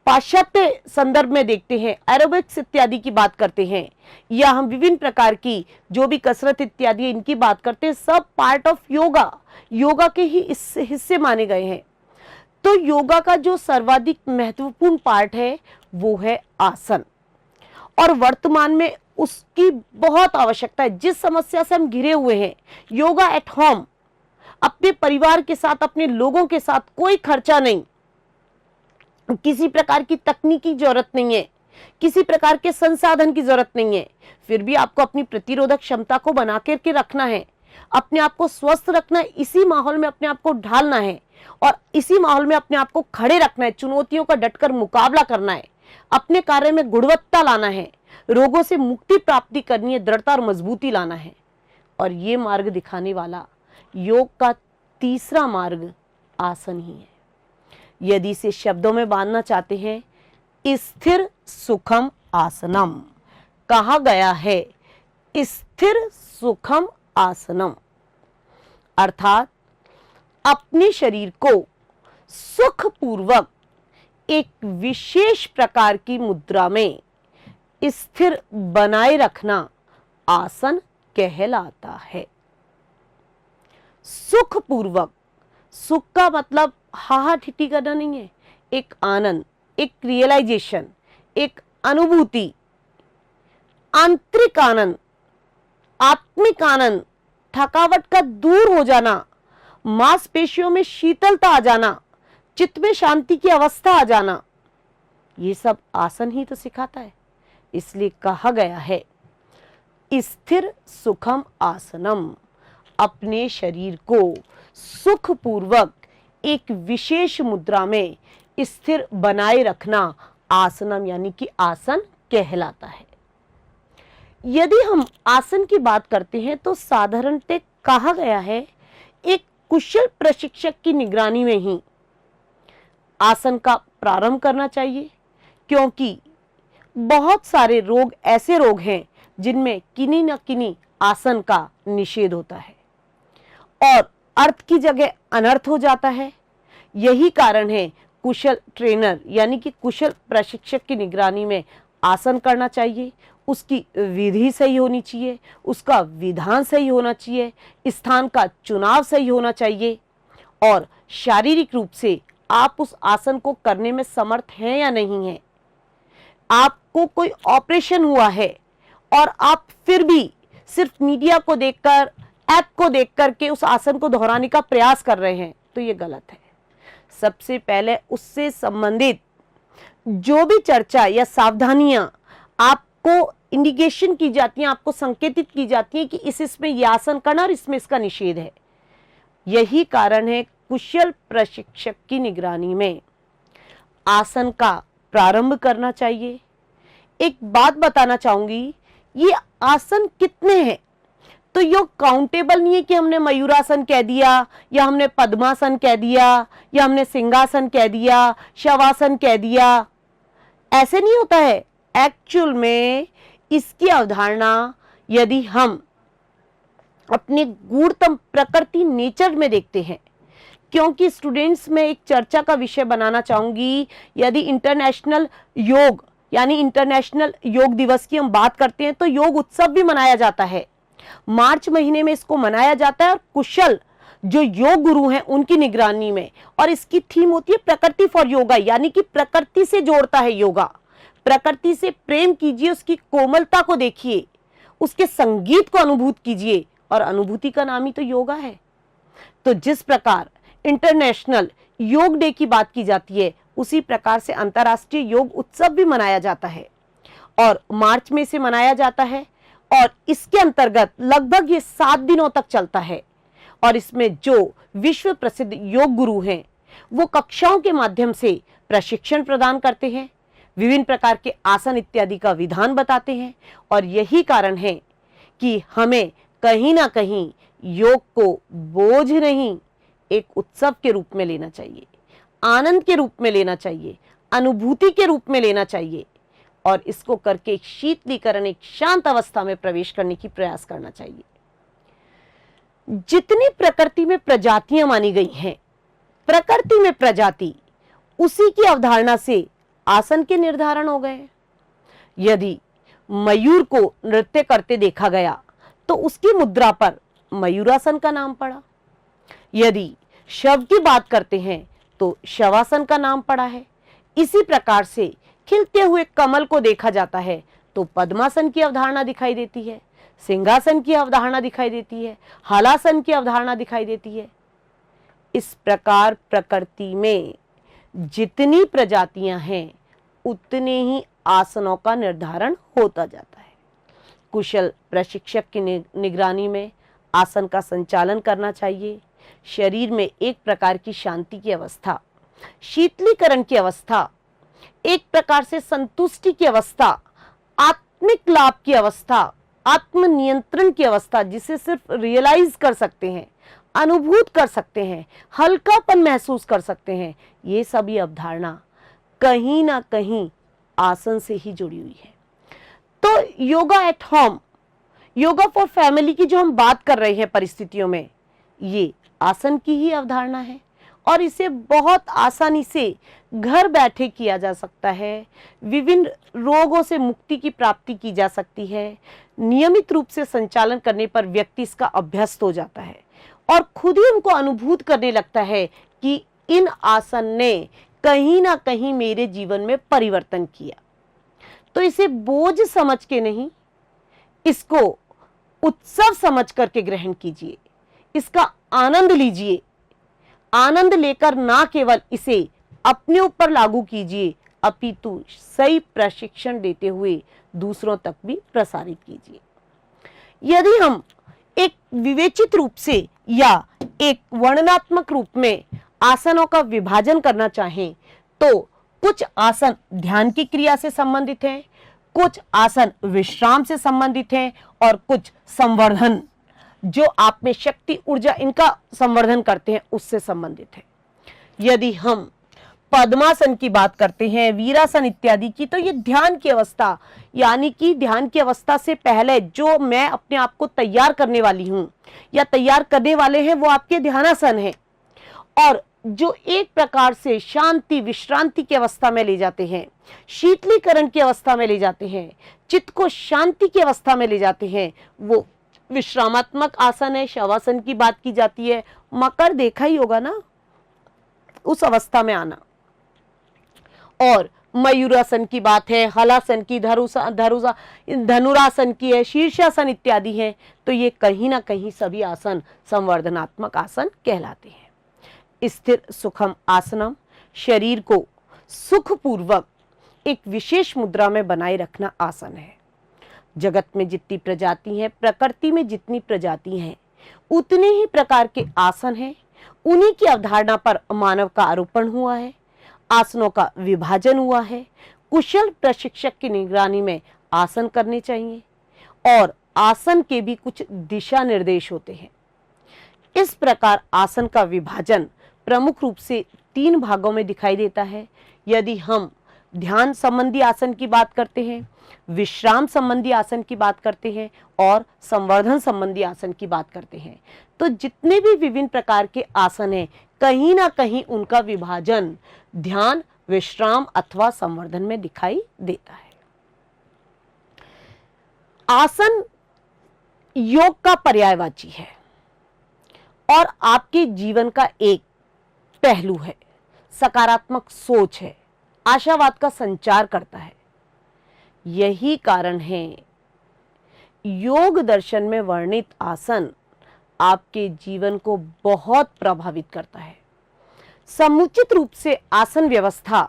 पाश्चात्य संदर्भ में देखते हैं, एरोबिक्स इत्यादि की बात करते हैं, या हम विभिन्न प्रकार की जो भी कसरत इत्यादि इनकी बात करते हैं, सब पार्ट ऑफ योगा, योगा के ही हिस्से माने गए हैं। तो योगा का जो सर्वाधिक महत्वपूर्ण पार्ट है वो है आसन, और वर्तमान में उसकी बहुत आवश्यकता है। जिस समस्या से हम घिरे हुए हैं, योगा एट होम, अपने परिवार के साथ, अपने लोगों के साथ, कोई खर्चा नहीं, किसी प्रकार की तकनीकी जरूरत नहीं है, किसी प्रकार के संसाधन की जरूरत नहीं है, फिर भी आपको अपनी प्रतिरोधक क्षमता को बना करके रखना है, अपने आप को स्वस्थ रखना है, इसी माहौल में अपने आप को ढालना है और इसी माहौल में अपने आप को खड़े रखना है, चुनौतियों का डटकर मुकाबला करना है, अपने कार्य में गुणवत्ता लाना है, रोगों से मुक्ति प्राप्ति करनी है, दृढ़ता और मजबूती लाना है। और ये मार्ग दिखाने वाला योग का तीसरा मार्ग आसन ही है। यदि इसे शब्दों में बांधना चाहते हैं, स्थिर सुखम आसनम कहा गया है। स्थिर सुखम आसनम अर्थात अपने शरीर को सुखपूर्वक एक विशेष प्रकार की मुद्रा में स्थिर बनाए रखना आसन कहलाता है। सुखपूर्वक, सुख का मतलब हाहा ठिठी करना नहीं है, एक आनंद, एक रियलाइजेशन, एक अनुभूति, आंतरिक आनंद, आत्मिक आनंद, थकावट का दूर हो जाना, मांसपेशियों में शीतलता आ जाना, चित्त में शांति की अवस्था आ जाना, ये सब आसन ही तो सिखाता है। इसलिए कहा गया है स्थिर सुखम आसनम, अपने शरीर को सुखपूर्वक एक विशेष मुद्रा में स्थिर बनाए रखना आसनम यानी कि आसन कहलाता है। यदि हम आसन की बात करते हैं तो साधारणतः कहा गया है एक कुशल प्रशिक्षक की निगरानी में ही आसन का प्रारंभ करना चाहिए, क्योंकि बहुत सारे रोग ऐसे रोग हैं जिनमें किन्हीं न किन्हीं आसन का निषेध होता है और अर्थ की जगह अनर्थ हो जाता है। यही कारण है कुशल ट्रेनर यानी कि कुशल प्रशिक्षक की निगरानी में आसन करना चाहिए। उसकी विधि सही होनी चाहिए, उसका विधान सही होना चाहिए, स्थान का चुनाव सही होना चाहिए और शारीरिक रूप से आप उस आसन को करने में समर्थ हैं या नहीं हैं। आपको कोई ऑपरेशन हुआ है और आप फिर भी सिर्फ मीडिया को देखकर, ऐप को देख करके उस आसन को दोहराने का प्रयास कर रहे हैं, तो ये गलत है। सबसे पहले उससे संबंधित जो भी चर्चा या सावधानियां आपको इंडिकेशन की जाती हैं, आपको संकेतित की जाती हैं कि इसमें यह आसन करना और इसमें इसका निषेध है। यही कारण है कुशल प्रशिक्षक की निगरानी में आसन का प्रारंभ करना चाहिए। एक बात बताना चाहूंगी, ये आसन कितने हैं तो ये काउंटेबल नहीं है कि हमने मयूरासन कह दिया या हमने पद्मासन कह दिया या हमने सिंहासन कह दिया, शवासन कह दिया, ऐसे नहीं होता है। एक्चुअल में इसकी अवधारणा यदि हम अपने गूढ़तम प्रकृति नेचर में देखते हैं। क्योंकि स्टूडेंट्स में एक चर्चा का विषय बनाना चाहूंगी, यदि इंटरनेशनल योग यानी इंटरनेशनल योग दिवस की हम बात करते हैं तो योग उत्सव भी मनाया जाता है। मार्च महीने में इसको मनाया जाता है और कुशल जो योग गुरु हैं उनकी निगरानी में, और इसकी थीम होती है प्रकृति फॉर योगा, यानी कि प्रकृति से जोड़ता है योगा। प्रकृति से प्रेम कीजिए, उसकी कोमलता को देखिए, उसके संगीत को अनुभूत कीजिए, और अनुभूति का नाम ही तो योगा है। तो जिस प्रकार इंटरनेशनल योग डे की बात की जाती है, उसी प्रकार से अंतर्राष्ट्रीय योग उत्सव भी मनाया जाता है और मार्च में से मनाया जाता है, और इसके अंतर्गत लगभग ये 7 दिनों तक चलता है। और इसमें जो विश्व प्रसिद्ध योग गुरु हैं वो कक्षाओं के माध्यम से प्रशिक्षण प्रदान करते हैं, विभिन्न प्रकार के आसन इत्यादि का विधान बताते हैं, और यही कारण है कि हमें कहीं ना कहीं योग को बोझ नहीं, एक उत्सव के रूप में लेना चाहिए, आनंद के रूप में लेना चाहिए, अनुभूति के रूप में लेना चाहिए, और इसको करके एक शीतलीकरण, एक शांत अवस्था में प्रवेश करने की प्रयास करना चाहिए। जितनी प्रकृति में प्रजातियां मानी गई हैं, प्रकृति में प्रजाति, उसी की अवधारणा से आसन के निर्धारण हो गए। यदि मयूर को नृत्य करते देखा गया तो उसकी मुद्रा पर मयूरासन का नाम पड़ा। यदि शव की बात करते हैं तो शवासन का नाम पड़ा है। इसी प्रकार से खिलते हुए कमल को देखा जाता है तो पद्मासन की अवधारणा दिखाई देती है, सिंहासन की अवधारणा दिखाई देती है, हलासन की अवधारणा दिखाई देती है। इस प्रकार प्रकृति में जितनी प्रजातियां हैं उतने ही आसनों का निर्धारण होता जाता है। कुशल प्रशिक्षक की निगरानी में आसन का संचालन करना चाहिए। शरीर में एक प्रकार की शांति की अवस्था, शीतलीकरण की अवस्था, एक प्रकार से संतुष्टि की अवस्था, आत्मिक लाभ की अवस्था, आत्मनियंत्रण की अवस्था, जिसे सिर्फ रियलाइज कर सकते हैं, अनुभूत कर सकते हैं, हल्कापन महसूस कर सकते हैं, ये सभी अवधारणा कहीं ना कहीं आसन से ही जुड़ी हुई है। तो yoga at home, yoga for family की जो हम बात कर रहे हैं परिस्थितियों में, ये आसन की ही अवधारणा है और इसे बहुत आसानी से घर बैठे किया जा सकता है। विभिन्न रोगों से मुक्ति की प्राप्ति की जा सकती है। नियमित रूप से संचालन करने पर व्यक्ति इसका अभ्यस्त हो जाता है और खुद ही उनको अनुभूत करने लगता है कि इन आसन ने कहीं ना कहीं मेरे जीवन में परिवर्तन किया। तो इसे बोझ समझ के नहीं, इसको उत्सव समझ करके ग्रहण कीजिए, इसका आनंद लीजिए। आनंद लेकर ना केवल इसे अपने ऊपर लागू कीजिए, अपितु सही प्रशिक्षण देते हुए दूसरों तक भी प्रसारित कीजिए। यदि हम एक विवेचित रूप से या एक वर्णनात्मक रूप में आसनों का विभाजन करना चाहें तो कुछ आसन ध्यान की क्रिया से संबंधित हैं, कुछ आसन विश्राम से संबंधित हैं और कुछ संवर्धन, जो आप में शक्ति ऊर्जा इनका संवर्धन करते हैं, उससे संबंधित है। यदि हम पद्मासन की बात करते हैं, वीरासन इत्यादि की, तो ये ध्यान की अवस्था, यानी कि ध्यान की अवस्था से पहले जो मैं अपने आप को तैयार करने वाली हूं या तैयार करने वाले हैं, वो आपके ध्यानासन है, और जो एक प्रकार से शांति विश्रांति की अवस्था में ले जाते हैं, शीतलीकरण की अवस्था में ले जाते हैं, चित्त को शांति की अवस्था में ले जाते हैं, वो विश्रामात्मक आसन है। शवासन की बात की जाती है, मकर देखा ही होगा ना, उस अवस्था में आना। और मयूरासन की बात है, हलासन की, धनुरासन की है, शीर्षासन इत्यादि है। तो ये कहीं ना कहीं सभी आसन संवर्धनात्मक आसन कहलाते हैं। स्थिर सुखम आसनम, शरीर को सुखपूर्वक एक विशेष मुद्रा में बनाए रखना आसन है। जगत में जितनी प्रजाति हैं, प्रकृति में जितनी प्रजाति हैं, उतने ही प्रकार के आसन हैं। उन्हीं की अवधारणा पर मानव का आरोपण हुआ है, आसनों का विभाजन हुआ है। कुशल प्रशिक्षक की निगरानी में आसन करने चाहिए और आसन के भी कुछ दिशा निर्देश होते हैं। इस प्रकार आसन का विभाजन प्रमुख रूप से 3 भागों में दिखाई देता है। यदि हम ध्यान संबंधी आसन की बात करते हैं, विश्राम संबंधी आसन की बात करते हैं और संवर्धन संबंधी आसन की बात करते हैं। तो जितने भी विभिन्न प्रकार के आसन हैं, कहीं ना कहीं उनका विभाजन ध्यान, विश्राम अथवा संवर्धन में दिखाई देता है। आसन योग का पर्यायवाची है और आपके जीवन का एक पहलू है, सकारात्मक सोच है, आशावाद का संचार करता है। यही कारण है योग दर्शन में वर्णित आसन आपके जीवन को बहुत प्रभावित करता है। समुचित रूप से आसन व्यवस्था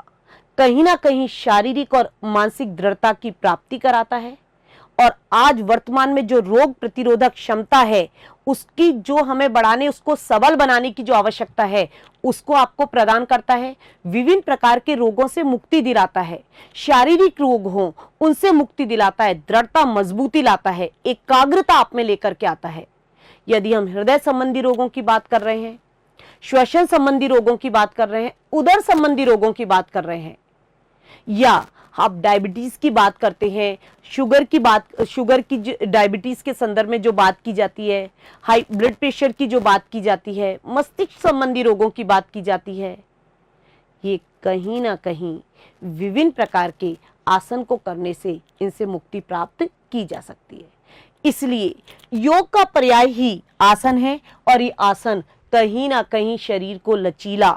कहीं ना कहीं शारीरिक और मानसिक दृढ़ता की प्राप्ति कराता है और आज वर्तमान में जो रोग प्रतिरोधक क्षमता है उसकी जो हमें बढ़ाने, उसको सबल बनाने की जो आवश्यकता है उसको आपको प्रदान करता है। विभिन्न प्रकार के रोगों से मुक्ति दिलाता है, शारीरिक रोग हो उनसे मुक्ति दिलाता है, दृढ़ता मजबूती लाता है, एकाग्रता आप में लेकर के आता है। यदि हम हृदय संबंधी रोगों की बात कर रहे हैं, श्वसन संबंधी रोगों की बात कर रहे हैं, उदर संबंधी रोगों की बात कर रहे हैं, या आप डायबिटीज की बात करते हैं, शुगर की डायबिटीज के संदर्भ में जो बात की जाती है, हाई ब्लड प्रेशर की जो बात की जाती है, मस्तिष्क संबंधी रोगों की बात की जाती है, ये कहीं ना कहीं विभिन्न प्रकार के आसन को करने से इनसे मुक्ति प्राप्त की जा सकती है। इसलिए योग का पर्याय ही आसन है और ये आसन कहीं ना कहीं शरीर को लचीला,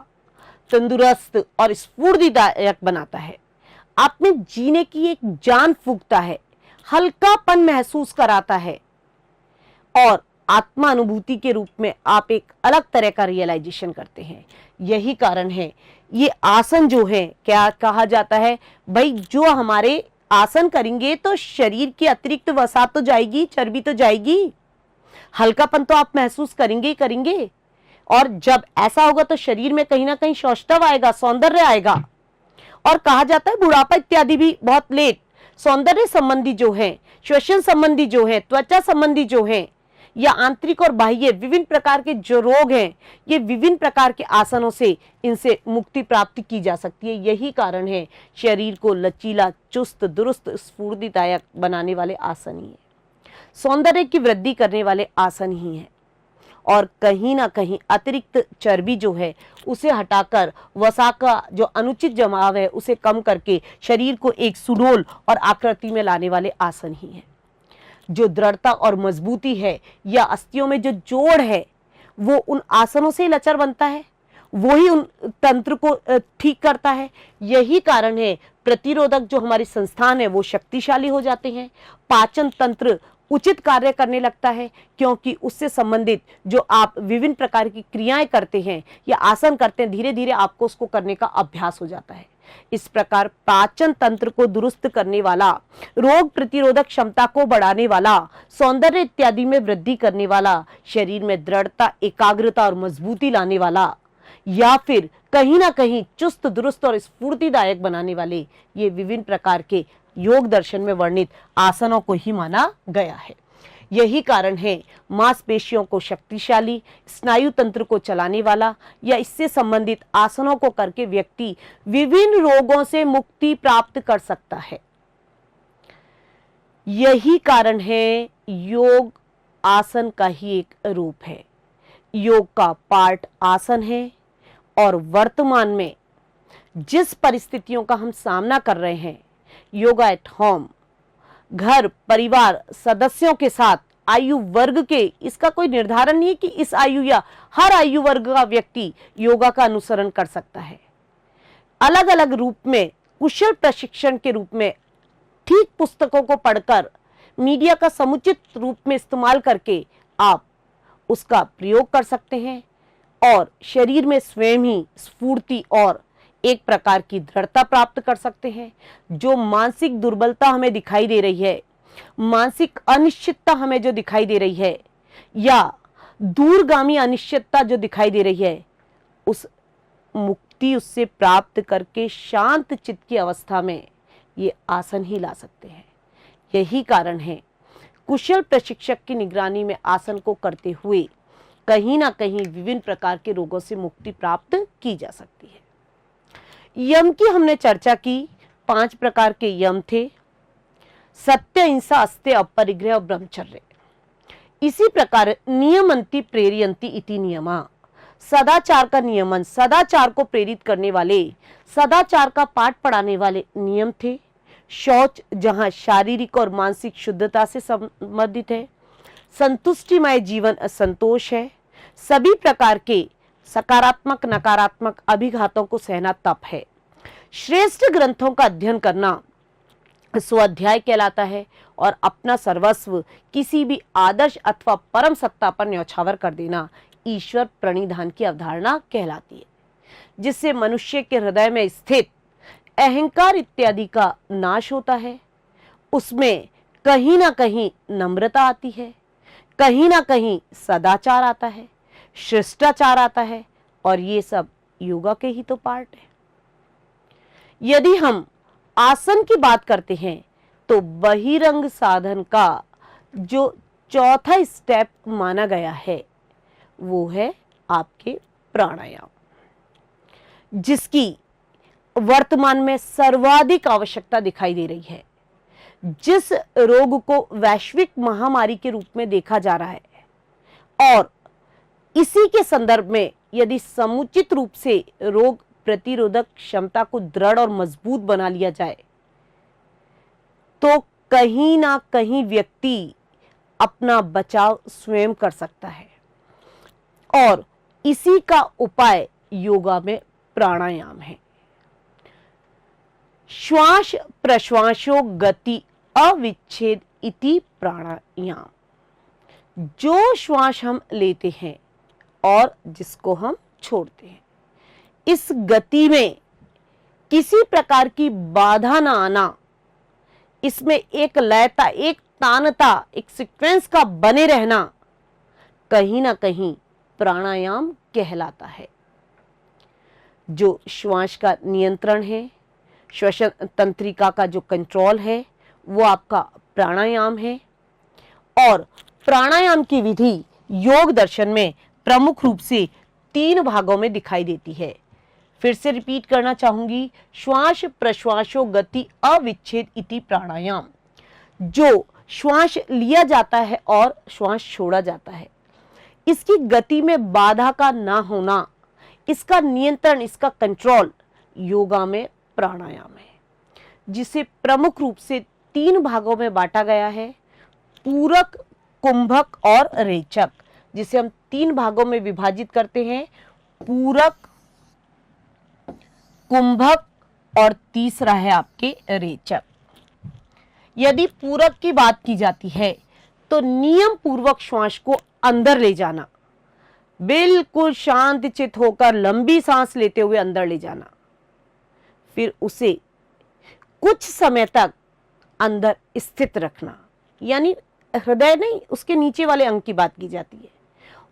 तंदुरुस्त और स्फूर्तिदायक बनाता है। आप में जीने की एक जान फूंकता है, हल्कापन महसूस कराता है और आत्मा अनुभूति के रूप में आप एक अलग तरह का रियलाइजेशन करते हैं। यही कारण है ये आसन जो है, क्या कहा जाता है भाई, जो हमारे आसन करेंगे तो शरीर की अतिरिक्त वसा तो जाएगी, चर्बी तो जाएगी, हल्कापन तो आप महसूस करेंगे ही करेंगे और जब ऐसा होगा तो शरीर में कहीं ना कहीं सौष्ठव आएगा, सौंदर्य आएगा। और कहा जाता है बुढ़ापा इत्यादि भी बहुत लेट, सौंदर्य संबंधी जो है, श्वसन संबंधी जो है, त्वचा संबंधी जो है, या आंतरिक और बाह्य विभिन्न प्रकार के जो रोग हैं, ये विभिन्न प्रकार के आसनों से इनसे मुक्ति प्राप्त की जा सकती है। यही कारण है शरीर को लचीला, चुस्त दुरुस्त, स्फूर्तिदायक बनाने वाले आसन ही है, सौंदर्य की वृद्धि करने वाले आसन ही है और कहीं ना कहीं अतिरिक्त चर्बी जो है उसे हटाकर वसा का जो अनुचित जमाव है उसे कम करके शरीर को एक सुडौल और आकृति में लाने वाले आसन ही है। जो दृढ़ता और मजबूती है या अस्थियों में जो जोड़ है वो उन आसनों से लचर बनता है, वो ही उन तंत्र को ठीक करता है। यही कारण है प्रतिरोधक जो हमारी संस्थान है वो शक्तिशाली हो जाते हैं, पाचन तंत्र उचित कार्य करने लगता है क्योंकि उससे संबंधित जो आप विभिन्न प्रकार की क्रियाएं करते हैं या आसन करते हैं, धीरे धीरे आपको उसको करने का अभ्यास हो जाता है। इस प्रकार पाचन तंत्र को दुरुस्त करने वाला, रोग प्रतिरोधक क्षमता को बढ़ाने वाला, सौंदर्य इत्यादि में वृद्धि करने वाला, शरीर में दृढ़ता, एकाग्रता और मजबूती लाने वाला, या फिर कहीं ना कहीं चुस्त दुरुस्त और स्फूर्तिदायक बनाने वाले ये विभिन्न प्रकार के योग दर्शन में वर्णित आसनों को ही माना गया है। यही कारण है मांसपेशियों को शक्तिशाली, स्नायु तंत्र को चलाने वाला या इससे संबंधित आसनों को करके व्यक्ति विभिन्न रोगों से मुक्ति प्राप्त कर सकता है। यही कारण है योग आसन का ही एक रूप है, योग का पार्ट आसन है और वर्तमान में जिस परिस्थितियों का हम सामना कर रहे हैं, योगा एट होम, घर परिवार सदस्यों के साथ, आयु वर्ग के, इसका कोई निर्धारण नहीं है कि इस आयु या हर आयु वर्ग का व्यक्ति योगा का अनुसरण कर सकता है। अलग अलग रूप में, कुशल प्रशिक्षण के रूप में, ठीक पुस्तकों को पढ़कर, मीडिया का समुचित रूप में इस्तेमाल करके आप उसका प्रयोग कर सकते हैं और शरीर में स्वयं ही स्फूर्ति और एक प्रकार की दृढ़ता प्राप्त कर सकते हैं। जो मानसिक दुर्बलता हमें दिखाई दे रही है, मानसिक अनिश्चितता हमें जो दिखाई दे रही है या दूरगामी अनिश्चितता जो दिखाई दे रही है, उस मुक्ति उससे प्राप्त करके शांत चित्त की अवस्था में ये आसन ही ला सकते हैं। यही कारण है कुशल प्रशिक्षक की निगरानी में आसन को करते हुए कहीं ना कहीं विभिन्न प्रकार के रोगों से मुक्ति प्राप्त की जा सकती है। यम की हमने चर्चा की, 5 प्रकार के यम थे, सत्य, अहिंसा, अस्तेय, अपरिग्रह और ब्रह्मचर्य। इसी प्रकार नियमन्ति प्रेरयन्ति इति नियमा, सदाचार का नियमन, सदाचार को प्रेरित करने वाले, सदाचार का पाठ पढ़ाने वाले नियम थे। शौच, जहां शारीरिक और मानसिक शुद्धता से संबंधित है। संतुष्टिमय जीवन असंतोष है। सभी प्रकार के सकारात्मक नकारात्मक अभिघातों को सहना तप है। श्रेष्ठ ग्रंथों का अध्ययन करना स्वाध्याय कहलाता है और अपना सर्वस्व किसी भी आदर्श अथवा परम सत्ता पर न्यौछावर कर देना ईश्वर प्रणिधान की अवधारणा कहलाती है, जिससे मनुष्य के हृदय में स्थित अहंकार इत्यादि का नाश होता है। उसमें कहीं ना कहीं नम्रता आती है, कहीं ना कहीं सदाचार आता है, शिष्टाचार आता है, और ये सब योगा के ही तो पार्ट है। यदि हम आसन की बात करते हैं तो बहिरंग साधन का जो चौथा स्टेप माना गया है वो है आपके प्राणायाम, जिसकी वर्तमान में सर्वाधिक आवश्यकता दिखाई दे रही है। जिस रोग को वैश्विक महामारी के रूप में देखा जा रहा है और इसी के संदर्भ में यदि समुचित रूप से रोग प्रतिरोधक क्षमता को दृढ़ और मजबूत बना लिया जाए तो कहीं ना कहीं व्यक्ति अपना बचाव स्वयं कर सकता है, और इसी का उपाय योगा में प्राणायाम है। श्वास प्रश्वासो गति अविच्छेद इति प्राणायाम, जो श्वास हम लेते हैं और जिसको हम छोड़ते हैं, इस गति में किसी प्रकार की बाधा ना आना, इसमें एक लयता, एक तानता, एक सीक्वेंस का बने रहना कहीं ना कहीं प्राणायाम कहलाता है। जो श्वास का नियंत्रण है, श्वसन तंत्रिका का जो कंट्रोल है, वो आपका प्राणायाम है। और प्राणायाम की विधि योग दर्शन में प्रमुख रूप से 3 भागों में दिखाई देती है। फिर से रिपीट करना चाहूंगी, श्वास प्रश्वासो गति अविच्छेद इति प्राणायाम, जो श्वास लिया जाता है और श्वास छोड़ा जाता है, इसकी गति में बाधा का ना होना, इसका नियंत्रण, इसका कंट्रोल योगा में प्राणायाम है, जिसे प्रमुख रूप से 3 भागों में बांटा गया है, पूरक, कुंभक और रेचक, जिसे हम 3 भागों में विभाजित करते हैं, पूरक, कुंभक और तीसरा है आपके रेचक। यदि पूरक की बात की जाती है तो नियम पूर्वक श्वास को अंदर ले जाना, बिल्कुल शांत चित होकर लंबी सांस लेते हुए अंदर ले जाना, फिर उसे कुछ समय तक अंदर स्थित रखना, यानी हृदय नहीं, उसके नीचे वाले अंग की बात की जाती है,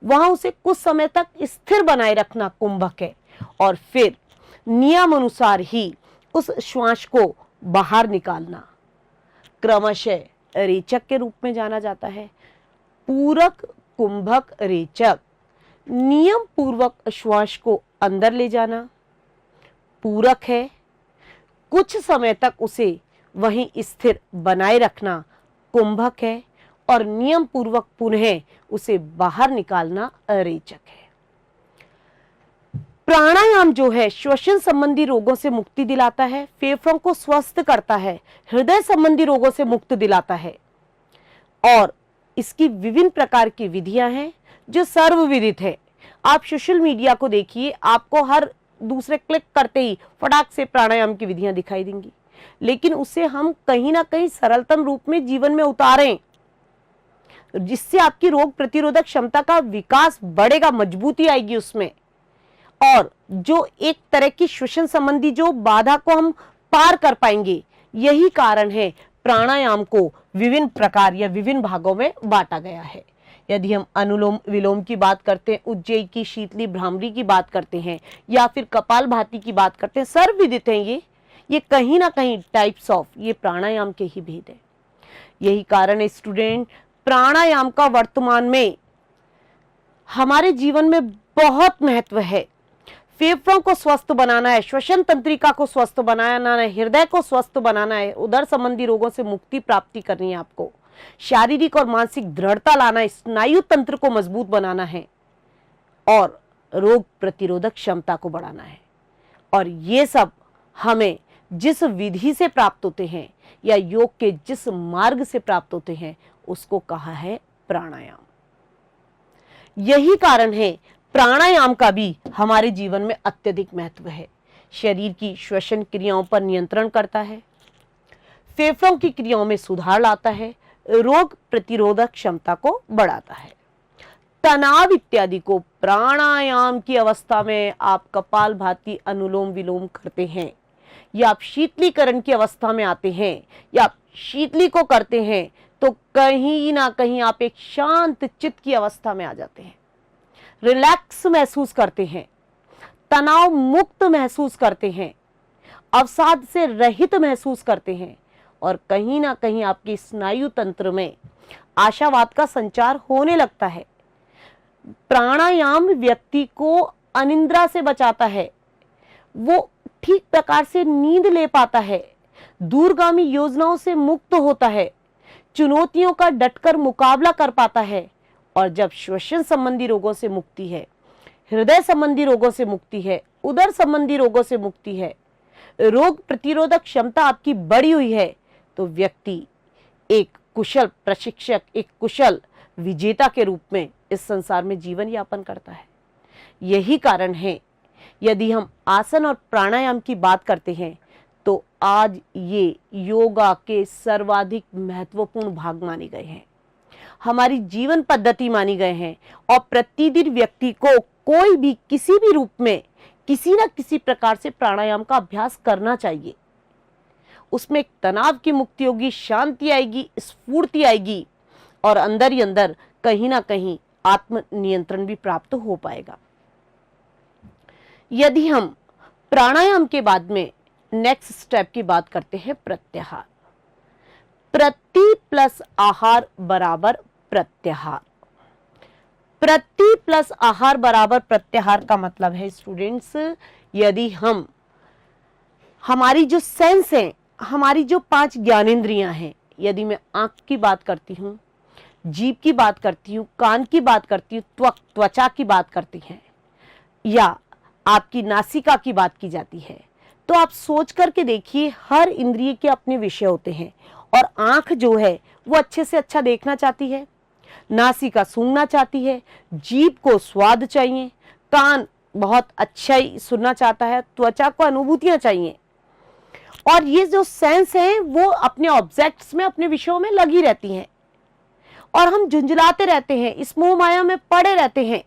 वहां उसे कुछ समय तक स्थिर बनाए रखना कुंभक है, और फिर नियम अनुसार ही उस श्वास को बाहर निकालना क्रमशः रेचक के रूप में जाना जाता है। पूरक, कुंभक, रेचक, नियम पूर्वक श्वास को अंदर ले जाना पूरक है, कुछ समय तक उसे वहीं स्थिर बनाए रखना कुंभक है, और नियम पूर्वक पुनः उसे बाहर निकालना रेचक है। प्राणायाम जो है श्वसन संबंधी रोगों से मुक्ति दिलाता है, फेफड़ों को स्वस्थ करता है, हृदय संबंधी रोगों से मुक्त दिलाता है, और इसकी विभिन्न प्रकार की विधियां हैं जो सर्वविदित है। आप सोशल मीडिया को देखिए, आपको हर दूसरे क्लिक करते ही फटाक से प्राणायाम की विधियां दिखाई देंगी, लेकिन उसे हम कहीं ना कहीं सरलतम रूप में जीवन में उतारें, जिससे आपकी रोग प्रतिरोधक क्षमता का विकास बढ़ेगा, मजबूती आएगी उसमें, और जो एक तरह की श्वसन संबंधी जो बाधा को हम पार कर पाएंगे। यही कारण है प्राणायाम को विभिन्न प्रकार या विभिन्न भागों में बांटा गया है। यदि हम अनुलोम विलोम की बात करते हैं, उज्जयी, शीतली, भ्रामरी की बात करते हैं, या फिर कपालभाति की बात करते हैं, सर्वविदित हैं ये कहीं ना कहीं टाइप्स ऑफ ये प्राणायाम के ही भेद है। यही कारण है स्टूडेंट, प्राणायाम का वर्तमान में हमारे जीवन में बहुत महत्व है। फेफड़ों को स्वस्थ बनाना है, श्वसन तंत्रिका को स्वस्थ बनाना है, हृदय को स्वस्थ बनाना है, उदर संबंधी रोगों से मुक्ति प्राप्ति करनी है आपको, शारीरिक और मानसिक दृढ़ता लाना है, स्नायु तंत्र को मजबूत बनाना है और रोग प्रतिरोधक क्षमता को बढ़ाना है। और ये सब हमें जिस विधि से प्राप्त होते हैं या योग के जिस मार्ग से प्राप्त होते हैं उसको कहा है प्राणायाम। यही कारण है प्राणायाम का भी हमारे जीवन में अत्यधिक महत्व है। शरीर की श्वसन क्रियाओं पर नियंत्रण करता है, फेफड़ों की क्रियाओं में सुधार लाता है, रोग प्रतिरोधक क्षमता को बढ़ाता है। तनाव इत्यादि को प्राणायाम की अवस्था में आप कपालभाति अनुलोम विलोम करते हैं या आप शीतलीकरण की अवस्था में आते हैं या आप शीतली को करते हैं तो कहीं ना कहीं आप एक शांत चित्त की अवस्था में आ जाते हैं, रिलैक्स महसूस करते हैं, तनाव मुक्त महसूस करते हैं, अवसाद से रहित महसूस करते हैं और कहीं ना कहीं आपके स्नायु तंत्र में आशावाद का संचार होने लगता है। प्राणायाम व्यक्ति को अनिद्रा से बचाता है, वो ठीक प्रकार से नींद ले पाता है, दूरगामी योजनाओं से मुक्त होता है, चुनौतियों का डटकर मुकाबला कर पाता है और जब श्वसन संबंधी रोगों से मुक्ति है, हृदय संबंधी रोगों से मुक्ति है, उदर संबंधी रोगों से मुक्ति है, रोग प्रतिरोधक क्षमता आपकी बढ़ी हुई है तो व्यक्ति एक कुशल प्रशिक्षक, एक कुशल विजेता के रूप में इस संसार में जीवन यापन करता है। यही कारण है यदि हम आसन और प्राणायाम की बात करते हैं तो आज ये योगा के सर्वाधिक महत्वपूर्ण भाग माने गए हैं, हमारी जीवन पद्धति मानी गए हैं और प्रतिदिन व्यक्ति को कोई भी किसी भी रूप में किसी न किसी प्रकार से प्राणायाम का अभ्यास करना चाहिए। उसमें एक तनाव की मुक्ति होगी, शांति आएगी, स्फूर्ति आएगी और अंदर ही अंदर कहीं ना कहीं आत्म नियंत्रण भी प्राप्त हो पाएगा। यदि हम प्राणायाम के बाद में नेक्स्ट स्टेप की बात करते हैं प्रत्याहार। प्रति प्लस आहार बराबर प्रत्याहार। प्रति प्लस आहार बराबर प्रत्याहार का मतलब है स्टूडेंट्स, यदि हम हमारी जो सेंस है, हमारी जो 5 ज्ञानेंद्रियां हैं, यदि मैं आंख की बात करती हूँ, जीभ की बात करती हूँ, कान की बात करती हूँ, त्वचा की बात करती हैं या आपकी नासिका की बात की जाती है तो आप सोच करके देखिए हर इंद्रिय के अपने विषय होते हैं और आंख जो है वो अच्छे से अच्छा देखना चाहती है, नासिका सूंघना चाहती है, जीभ को स्वाद चाहिए, कान बहुत अच्छा ही सुनना चाहता है, त्वचा को अनुभूतियां चाहिए और ये जो सेंस है वो अपने ऑब्जेक्ट्स में, अपने विषयों में लगी रहती हैं और हम झुंझलाते रहते हैं, इस मोह माया में पड़े रहते हैं,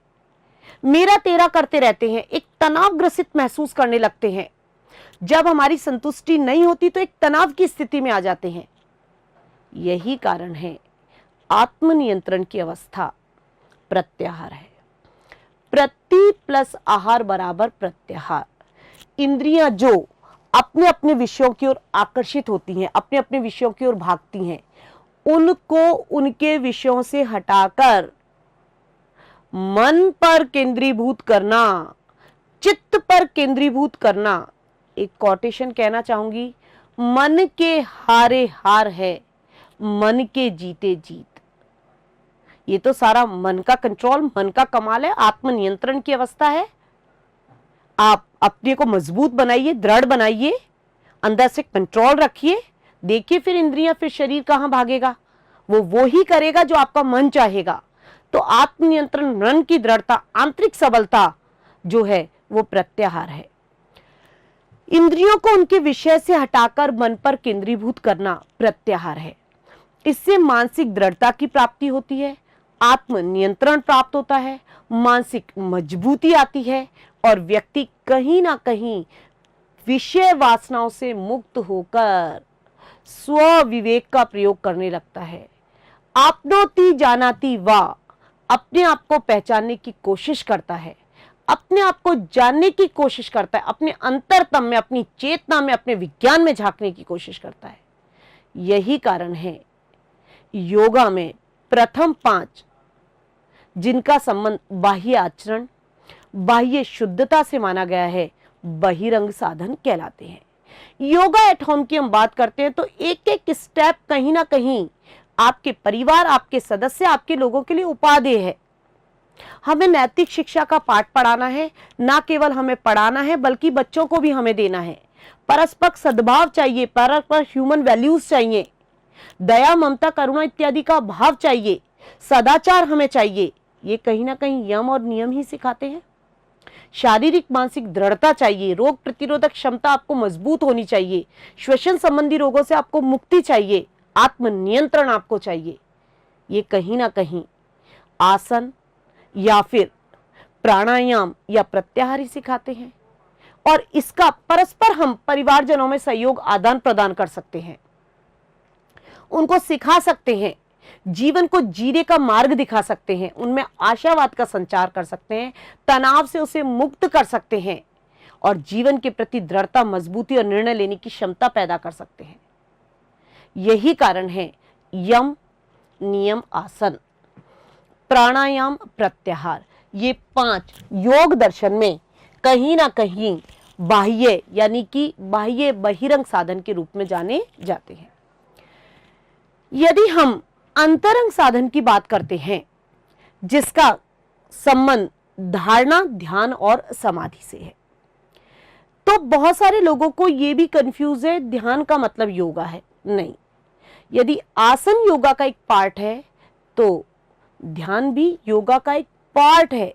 मेरा तेरा करते रहते हैं, एक तनाव ग्रसित महसूस करने लगते हैं। जब हमारी संतुष्टि नहीं होती तो एक तनाव की स्थिति में आ जाते हैं। यही कारण है आत्मनियंत्रण की अवस्था प्रत्याहार है। प्रति प्लस आहार बराबर प्रत्याहार। इंद्रियां जो अपने अपने विषयों की ओर आकर्षित होती हैं, अपने अपने विषयों की ओर भागती हैं, उनको उनके विषयों से हटाकर मन पर केंद्रीभूत करना, चित्त पर केंद्रीभूत करना। एक कोटेशन कहना चाहूंगी, मन के हारे हार है, मन के जीते जीत। ये तो सारा मन का कंट्रोल, मन का कमाल है, आत्मनियंत्रण की अवस्था है। आप अपने को मजबूत बनाइए, दृढ़ बनाइए, अंदर से कंट्रोल रखिए, देखिए फिर इंद्रियां, फिर शरीर कहां भागेगा, वो ही करेगा जो आपका मन चाहेगा। तो आत्मनियंत्रण, मन की दृढ़ता, आंतरिक सबलता जो है वो प्रत्याहार है। इंद्रियों को उनके विषय से हटाकर मन पर केंद्रीभूत करना प्रत्याहार है। इससे मानसिक दृढ़ता की प्राप्ति होती है, आत्मनियंत्रण प्राप्त होता है, मानसिक मजबूती आती है और व्यक्ति कहीं ना कहीं विषय वासनाओं से मुक्त होकर स्व विवेक का प्रयोग करने लगता है। आपनोति जानाति वा, अपने आप को पहचानने की कोशिश करता है, अपने आप को जानने की कोशिश करता है, अपने अंतरतम में, अपनी चेतना में, अपने विज्ञान में झांकने की कोशिश करता है। यही कारण है योगा में प्रथम 5 जिनका संबंध बाह्य आचरण, बाह्य शुद्धता से माना गया है, बहिरंग साधन कहलाते हैं। योगा एट होम की हम बात करते हैं तो एक एक स्टेप कहीं ना कहीं आपके परिवार, आपके सदस्य, आपके लोगों के लिए उपादेय है। हमें नैतिक शिक्षा का पाठ पढ़ाना है, ना केवल हमें पढ़ाना है बल्कि बच्चों को भी हमें देना है। परस्पर सद्भाव चाहिए, परस्पर ह्यूमन वैल्यूज चाहिए, दया, ममता, करुणा इत्यादि का भाव चाहिए, सदाचार हमें चाहिए। ये कहीं ना कहीं यम और नियम ही सिखाते हैं। शारीरिक मानसिक दृढ़ता चाहिए, रोग प्रतिरोधक क्षमता आपको मजबूत होनी चाहिए, श्वसन संबंधी रोगों से आपको मुक्ति चाहिए, आत्मनियंत्रण आपको चाहिए। ये कहीं ना कहीं आसन या फिर प्राणायाम या प्रत्याहार ही सिखाते हैं और इसका परस्पर हम परिवारजनों में सहयोग आदान प्रदान कर सकते हैं, उनको सिखा सकते हैं, जीवन को जीने का मार्ग दिखा सकते हैं, उनमें आशावाद का संचार कर सकते हैं, तनाव से उसे मुक्त कर सकते हैं और जीवन के प्रति दृढ़ता, मजबूती और निर्णय लेने की क्षमता पैदा कर सकते हैं। यही कारण है यम, नियम, आसन, प्राणायाम, प्रत्याहार, ये 5 योग दर्शन में कहीं ना कहीं बाह्य यानी कि बाह्य बहिरंग साधन के रूप में जाने जाते हैं। यदि हम अंतरंग साधन की बात करते हैं जिसका संबंध धारणा, ध्यान और समाधि से है, तो बहुत सारे लोगों को यह भी कंफ्यूज है ध्यान का मतलब योगा है। नहीं, यदि आसन योगा का एक पार्ट है तो ध्यान भी योगा का एक पार्ट है।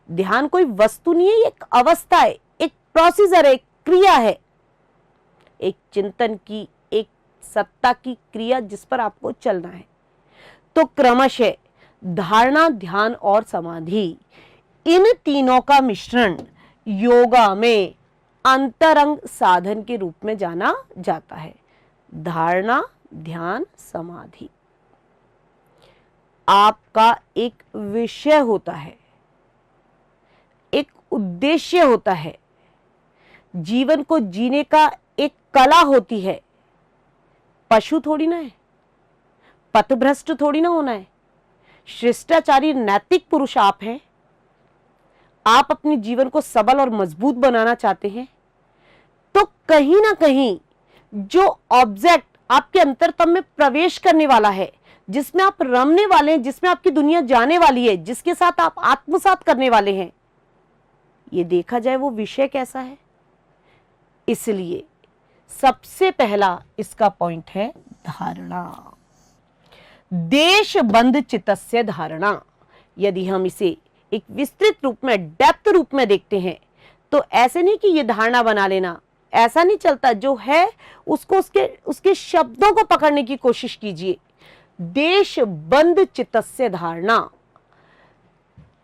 ध्यान कोई वस्तु नहीं है, एक अवस्था है, एक प्रोसीजर है, एक क्रिया है, एक चिंतन की, एक सत्ता की क्रिया जिस पर आपको चलना है। तो क्रमशः धारणा, ध्यान और समाधि, इन तीनों का मिश्रण योगा में अंतरंग साधन के रूप में जाना जाता है। धारणा, ध्यान, समाधि आपका एक विषय होता है, एक उद्देश्य होता है, जीवन को जीने का एक कला होती है। पशु थोड़ी ना है, पथभ्रष्ट थोड़ी ना होना है, शिष्टाचारी नैतिक पुरुष आप हैं। आप अपने जीवन को सबल और मजबूत बनाना चाहते हैं तो कहीं ना कहीं जो ऑब्जेक्ट आपके अंतरतम में प्रवेश करने वाला है, जिसमें आप रमने वाले हैं, जिसमें आपकी दुनिया जाने वाली है, जिसके साथ आप आत्मसात करने वाले हैं, ये देखा जाए वो विषय कैसा है। इसलिए सबसे पहला इसका पॉइंट है धारणा, देशबंध चित्तस्य धारणा। यदि हम इसे एक विस्तृत रूप में, डेप्थ रूप में देखते हैं तो ऐसे नहीं कि ये धारणा बना लेना, ऐसा नहीं चलता। जो है उसको उसके शब्दों को पकड़ने की कोशिश कीजिए। देशबंध चित्तस्य धारणा,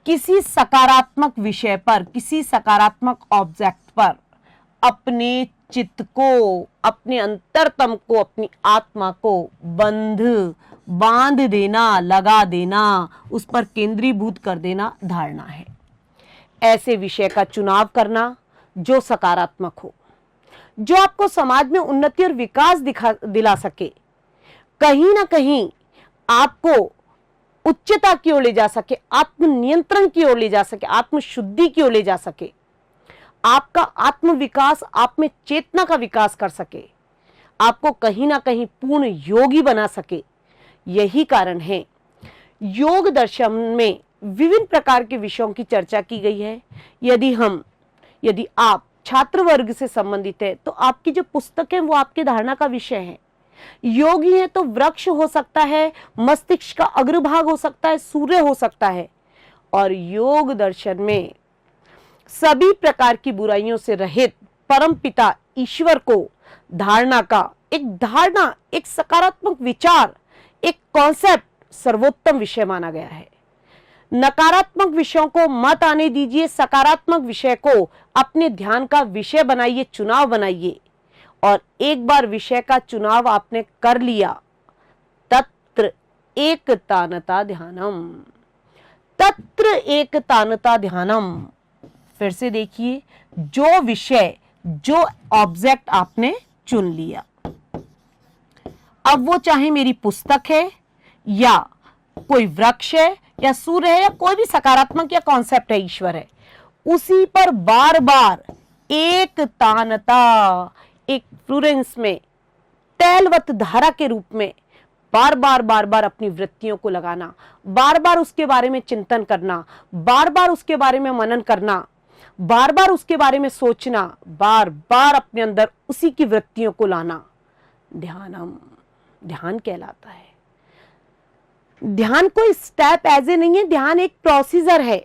किसी सकारात्मक विषय पर, किसी सकारात्मक ऑब्जेक्ट पर अपने चित्त को, अपने अंतरतम को, अपनी आत्मा को बांध देना, लगा देना, उस पर केंद्रीभूत कर देना धारणा है। ऐसे विषय का चुनाव करना जो सकारात्मक हो, जो आपको समाज में उन्नति और विकास दिला सके, कहीं ना कहीं आपको उच्चता की ओर ले जा सके, आत्मनियंत्रण की ओर ले जा सके, आत्मशुद्धि की ओर ले जा सके, आपका आत्मविकास, आप में चेतना का विकास कर सके, आपको कहीं ना कहीं पूर्ण योगी बना सके। यही कारण है योग दर्शन में विभिन्न प्रकार के विषयों की चर्चा की गई है। यदि आप छात्र वर्ग से संबंधित है तो आपकी जो पुस्तक है वो आपके धारणा का विषय है। योगी है तो वृक्ष हो सकता है, मस्तिष्क का अग्रभाग हो सकता है, सूर्य हो सकता है। और योग दर्शन में सभी प्रकार की बुराइयों से रहित परम पिता ईश्वर को धारणा का एक सकारात्मक विचार, एक कॉन्सेप्ट सर्वोत्तम विषय माना गया है। नकारात्मक विषयों को मत आने दीजिए, सकारात्मक विषय को अपने ध्यान का विषय बनाइए, चुनाव बनाइए। और एक बार विषय का चुनाव आपने कर लिया, तत्र एकतानता ध्यानम, तत्र एकतानता ध्यानम। फिर से देखिए, जो विषय, जो ऑब्जेक्ट आपने चुन लिया, अब वो चाहे मेरी पुस्तक है या कोई वृक्ष है या सूर्य है या कोई भी सकारात्मक या कॉन्सेप्ट है, ईश्वर है, उसी पर बार बार एक तानता, एक फ्लुरेंस में तैलवत धारा के रूप में बार बार अपनी वृत्तियों को लगाना, बार बार उसके बारे में चिंतन करना, बार बार उसके बारे में मनन करना, बार बार उसके बारे में सोचना, बार बार अपने अंदर उसी की वृत्तियों को लाना ध्यानम, ध्यान कहलाता है। ध्यान कोई स्टेप ऐसे नहीं है, ध्यान एक प्रोसीजर है,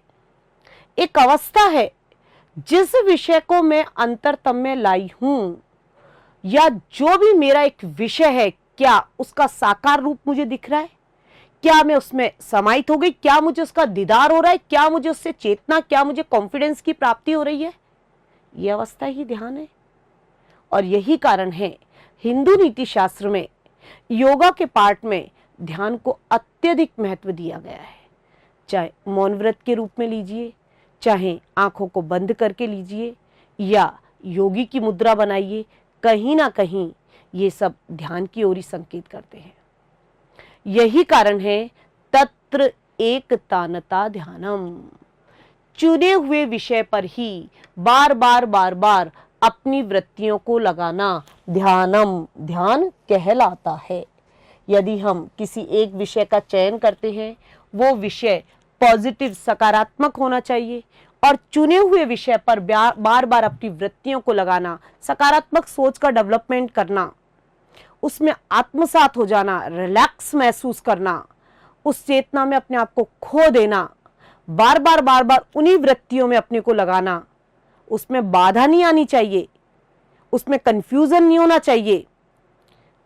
एक अवस्था है। जिस विषय को मैं अंतरतम में लाई हूं, या जो भी मेरा एक विषय है, क्या उसका साकार रूप मुझे दिख रहा है? क्या मैं उसमें समाहित हो गई? क्या मुझे उसका दीदार हो रहा है? क्या मुझे उससे चेतना, क्या मुझे कॉन्फिडेंस की प्राप्ति हो रही है? यह अवस्था ही ध्यान है। और यही कारण है हिंदू नीति शास्त्र में योगा के पार्ट में ध्यान को अत्यधिक महत्व दिया गया है। चाहे मौन व्रत के रूप में लीजिए, चाहे आंखों को बंद करके लीजिए, या योगी की मुद्रा बनाइए, कहीं ना कहीं ये सब ध्यान की ओर ही संकेत करते हैं। यही कारण है तत्र एक तानता ध्यानम, चुने हुए विषय पर ही बार बार अपनी वृत्तियों को लगाना ध्यानम, ध्यान कहलाता है। यदि हम किसी एक विषय का चयन करते हैं, वो विषय पॉजिटिव, सकारात्मक होना चाहिए, और चुने हुए विषय पर बार बार अपनी वृत्तियों को लगाना, सकारात्मक सोच का डेवलपमेंट करना, उसमें आत्मसात हो जाना, रिलैक्स महसूस करना, उस चेतना में अपने आप को खो देना, बार बार उन्हीं वृत्तियों में अपने को लगाना। उसमें बाधा नहीं आनी चाहिए, उसमें कंफ्यूजन नहीं होना चाहिए।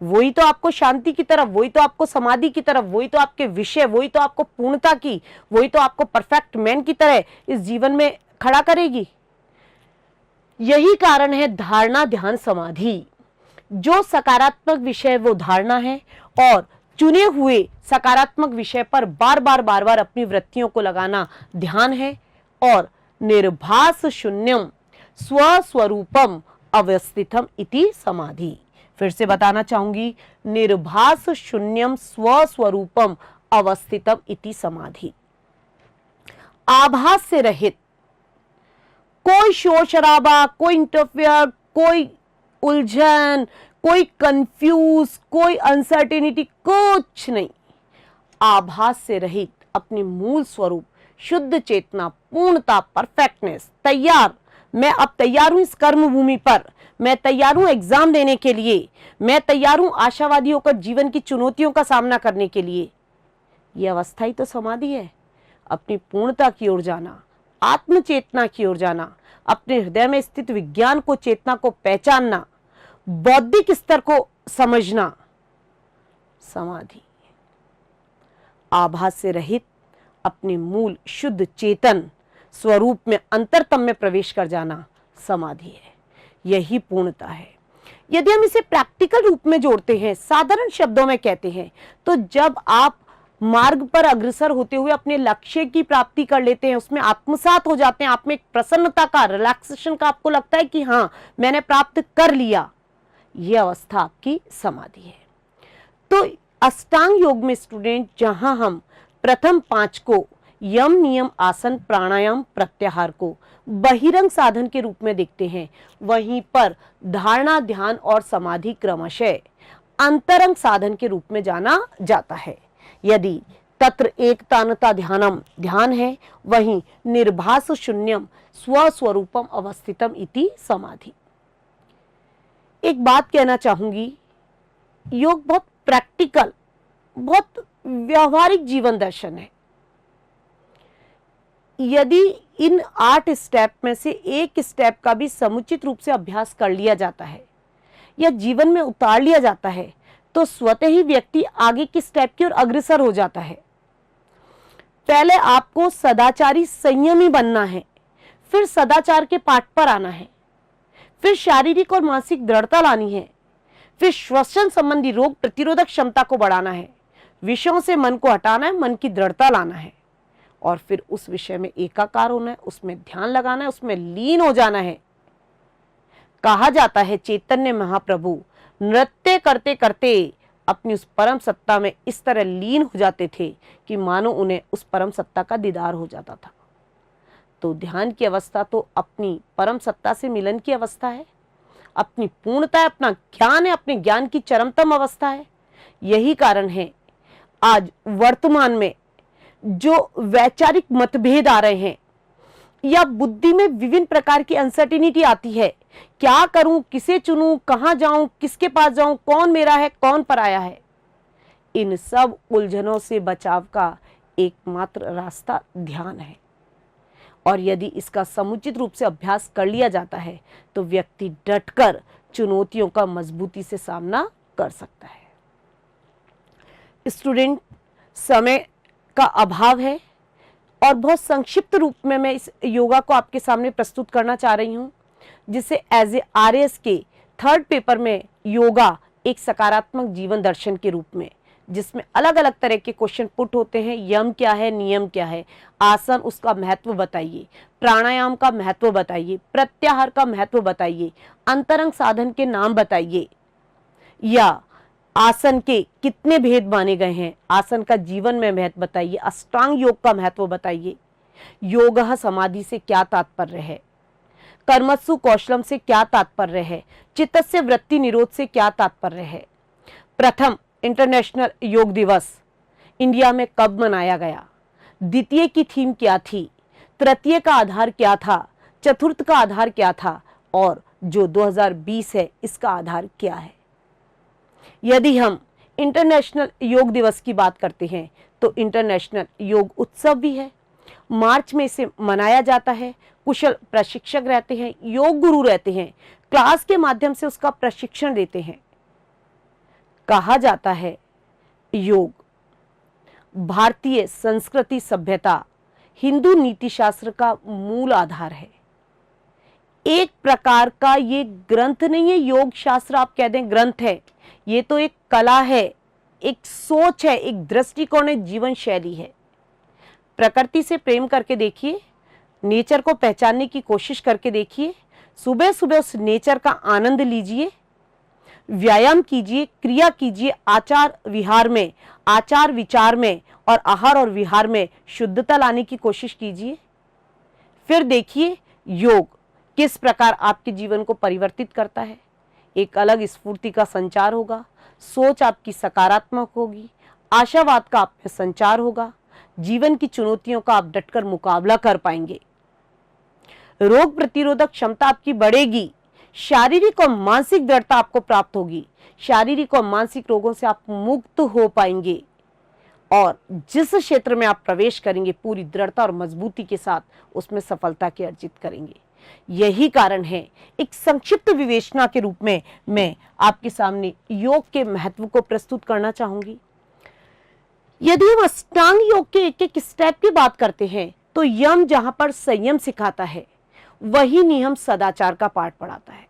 वही तो आपको शांति की तरफ, वही तो आपको समाधि की तरफ, वही तो आपके विषय, वही तो आपको पूर्णता की, वही तो आपको परफेक्ट मैन की तरह इस जीवन में खड़ा करेगी। यही कारण है धारणा, ध्यान, समाधि। जो सकारात्मक विषय वो धारणा है, और चुने हुए सकारात्मक विषय पर बार बार अपनी वृत्तियों को लगाना ध्यान है। और निर्भास शून्यम स्वस्वरूपम अवस्थितम इति समाधि। फिर से बताना चाहूंगी, निर्भास शून्यम स्वस्वरूपम अवस्थितम इति समाधि। आभास से रहित, कोई शोर शराबा, कोई इंटरफेयर, कोई उलझन, कोई कंफ्यूज, कोई अनसर्टेनिटी, कुछ नहीं। आभास से रहित अपने मूल स्वरूप, शुद्ध चेतना, पूर्णता, परफेक्टनेस, तैयार। मैं अब तैयार हूं इस कर्म भूमि पर, मैं तैयार हूं एग्जाम देने के लिए, मैं तैयार हूं आशावादी होकर जीवन की चुनौतियों का सामना करने के लिए। यह अवस्था ही तो समाधि है। अपनी पूर्णता की ओर जाना, आत्म चेतना की ओर जाना, अपने हृदय में स्थित विज्ञान को, चेतना को पहचानना, बौद्धिक स्तर को समझना, समाधि। आभास से रहित अपने मूल शुद्ध चेतन स्वरूप में, अंतरतम में प्रवेश कर जाना समाधि है। यही पूर्णता है। यदि हम इसे प्रैक्टिकल रूप में जोड़ते हैं, साधारण शब्दों में कहते हैं, तो जब आप मार्ग पर अग्रसर होते हुए अपने लक्ष्य की प्राप्ति कर लेते हैं, उसमें आत्मसात हो जाते हैं, आप में एक प्रसन्नता का, रिलैक्सेशन का, आपको लगता है कि हाँ मैंने प्राप्त कर लिया, यह अवस्था आपकी समाधि है। तो अष्टांग योग में स्टूडेंट, जहां हम प्रथम 5 को, यम, नियम, आसन, प्राणायाम, प्रत्याहार को बहिरंग साधन के रूप में देखते हैं, वहीं पर धारणा, ध्यान और समाधि क्रमशः अंतरंग साधन के रूप में जाना जाता है। यदि तत्र एक तानता ध्यानम ध्यान है, वहीं निर्भास शून्यम स्वस्वरूपम अवस्थितम इति समाधि। एक बात कहना चाहूंगी, योग बहुत प्रैक्टिकल, बहुत व्यवहारिक जीवन दर्शन है। यदि इन 8 स्टेप में से एक स्टेप का भी समुचित रूप से अभ्यास कर लिया जाता है या जीवन में उतार लिया जाता है, तो स्वतः ही व्यक्ति आगे की स्टेप की ओर अग्रसर हो जाता है। पहले आपको सदाचारी, संयमी बनना है, फिर सदाचार के पाठ पर आना है, फिर शारीरिक और मानसिक दृढ़ता लानी है, फिर श्वसन संबंधी रोग प्रतिरोधक क्षमता को बढ़ाना है, विषयों से मन को हटाना है, मन की दृढ़ता लाना है, और फिर उस विषय में एकाकार होना है, उसमें ध्यान लगाना है, उसमें लीन हो जाना है। कहा जाता है चैतन्य महाप्रभु नृत्य करते करते अपनी उस परम सत्ता में इस तरह लीन हो जाते थे कि मानो उन्हें उस परम सत्ता का दीदार हो जाता था। तो ध्यान की अवस्था तो अपनी परम सत्ता से मिलन की अवस्था है, अपनी पूर्णता है, अपना ज्ञान है, अपने ज्ञान की चरमतम अवस्था है। यही कारण है आज वर्तमान में जो वैचारिक मतभेद आ रहे हैं या बुद्धि में विभिन्न प्रकार की अनसर्टिनिटी आती है, क्या करूं, किसे चुनूं, कहां जाऊं, किसके पास जाऊं, कौन मेरा है, कौन पराया है, इन सब उलझनों से बचाव का एकमात्र रास्ता ध्यान है। और यदि इसका समुचित रूप से अभ्यास कर लिया जाता है तो व्यक्ति डटकर चुनौतियों का मजबूती से सामना कर सकता है। स्टूडेंट, समय का अभाव है और बहुत संक्षिप्त रूप में मैं इस योगा को आपके सामने प्रस्तुत करना चाह रही हूँ, जिसे एज ए RAS के 3rd पेपर में योगा एक सकारात्मक जीवन दर्शन के रूप में, जिसमें अलग अलग तरह के क्वेश्चन पुट होते हैं। यम क्या है, नियम क्या है, आसन उसका महत्व बताइए, प्राणायाम का महत्व बताइए, प्रत्याहार का महत्व बताइए, अंतरंग साधन के नाम बताइए, या आसन के कितने भेद माने गए हैं, आसन का जीवन में महत्व बताइए, अष्टांग योग का महत्व बताइए, योगः समाधि से क्या तात्पर्य है, कर्मसु कौशलम से क्या तात्पर्य है, चित्तस्य वृत्ति निरोध से क्या तात्पर्य है, प्रथम इंटरनेशनल योग दिवस इंडिया में कब मनाया गया, द्वितीय की थीम क्या थी, तृतीय का आधार क्या था, चतुर्थ का आधार क्या था, और जो 2020 है इसका आधार क्या है। यदि हम इंटरनेशनल योग दिवस की बात करते हैं तो इंटरनेशनल योग उत्सव भी है, मार्च में इसे मनाया जाता है। कुशल प्रशिक्षक रहते हैं, योग गुरु रहते हैं, क्लास के माध्यम से उसका प्रशिक्षण देते हैं। कहा जाता है योग भारतीय संस्कृति, सभ्यता, हिंदू नीति शास्त्र का मूल आधार है। एक प्रकार का ये ग्रंथ नहीं है, योग शास्त्र आप कह दें ग्रंथ है, ये तो एक कला है, एक सोच है, एक दृष्टिकोण है, जीवन शैली है। प्रकृति से प्रेम करके देखिए, नेचर को पहचानने की कोशिश करके देखिए, सुबह सुबह उस नेचर का आनंद लीजिए, व्यायाम कीजिए, क्रिया कीजिए, आचार विहार में, आचार विचार में और आहार और विहार में शुद्धता लाने की कोशिश कीजिए। फिर देखिए योग किस प्रकार आपके जीवन को परिवर्तित करता है। एक अलग स्फूर्ति का संचार होगा, सोच आपकी सकारात्मक होगी, आशावाद का आप में संचार होगा, जीवन की चुनौतियों का आप डटकर मुकाबला कर पाएंगे, रोग प्रतिरोधक क्षमता आपकी बढ़ेगी, शारीरिक और मानसिक दृढ़ता आपको प्राप्त होगी, शारीरिक और मानसिक रोगों से आप मुक्त हो पाएंगे और जिस क्षेत्र में आप प्रवेश करेंगे पूरी दृढ़ता और मजबूती के साथ उसमें सफलता की अर्जित करेंगे। यही कारण है एक संक्षिप्त विवेचना के रूप में मैं आपके सामने योग के महत्व को प्रस्तुत करना चाहूंगी। यदि हम अष्टांग योग के एक एक स्टेप की बात करते हैं तो यम जहां पर संयम सिखाता है वही नियम सदाचार का पाठ पढ़ाता है।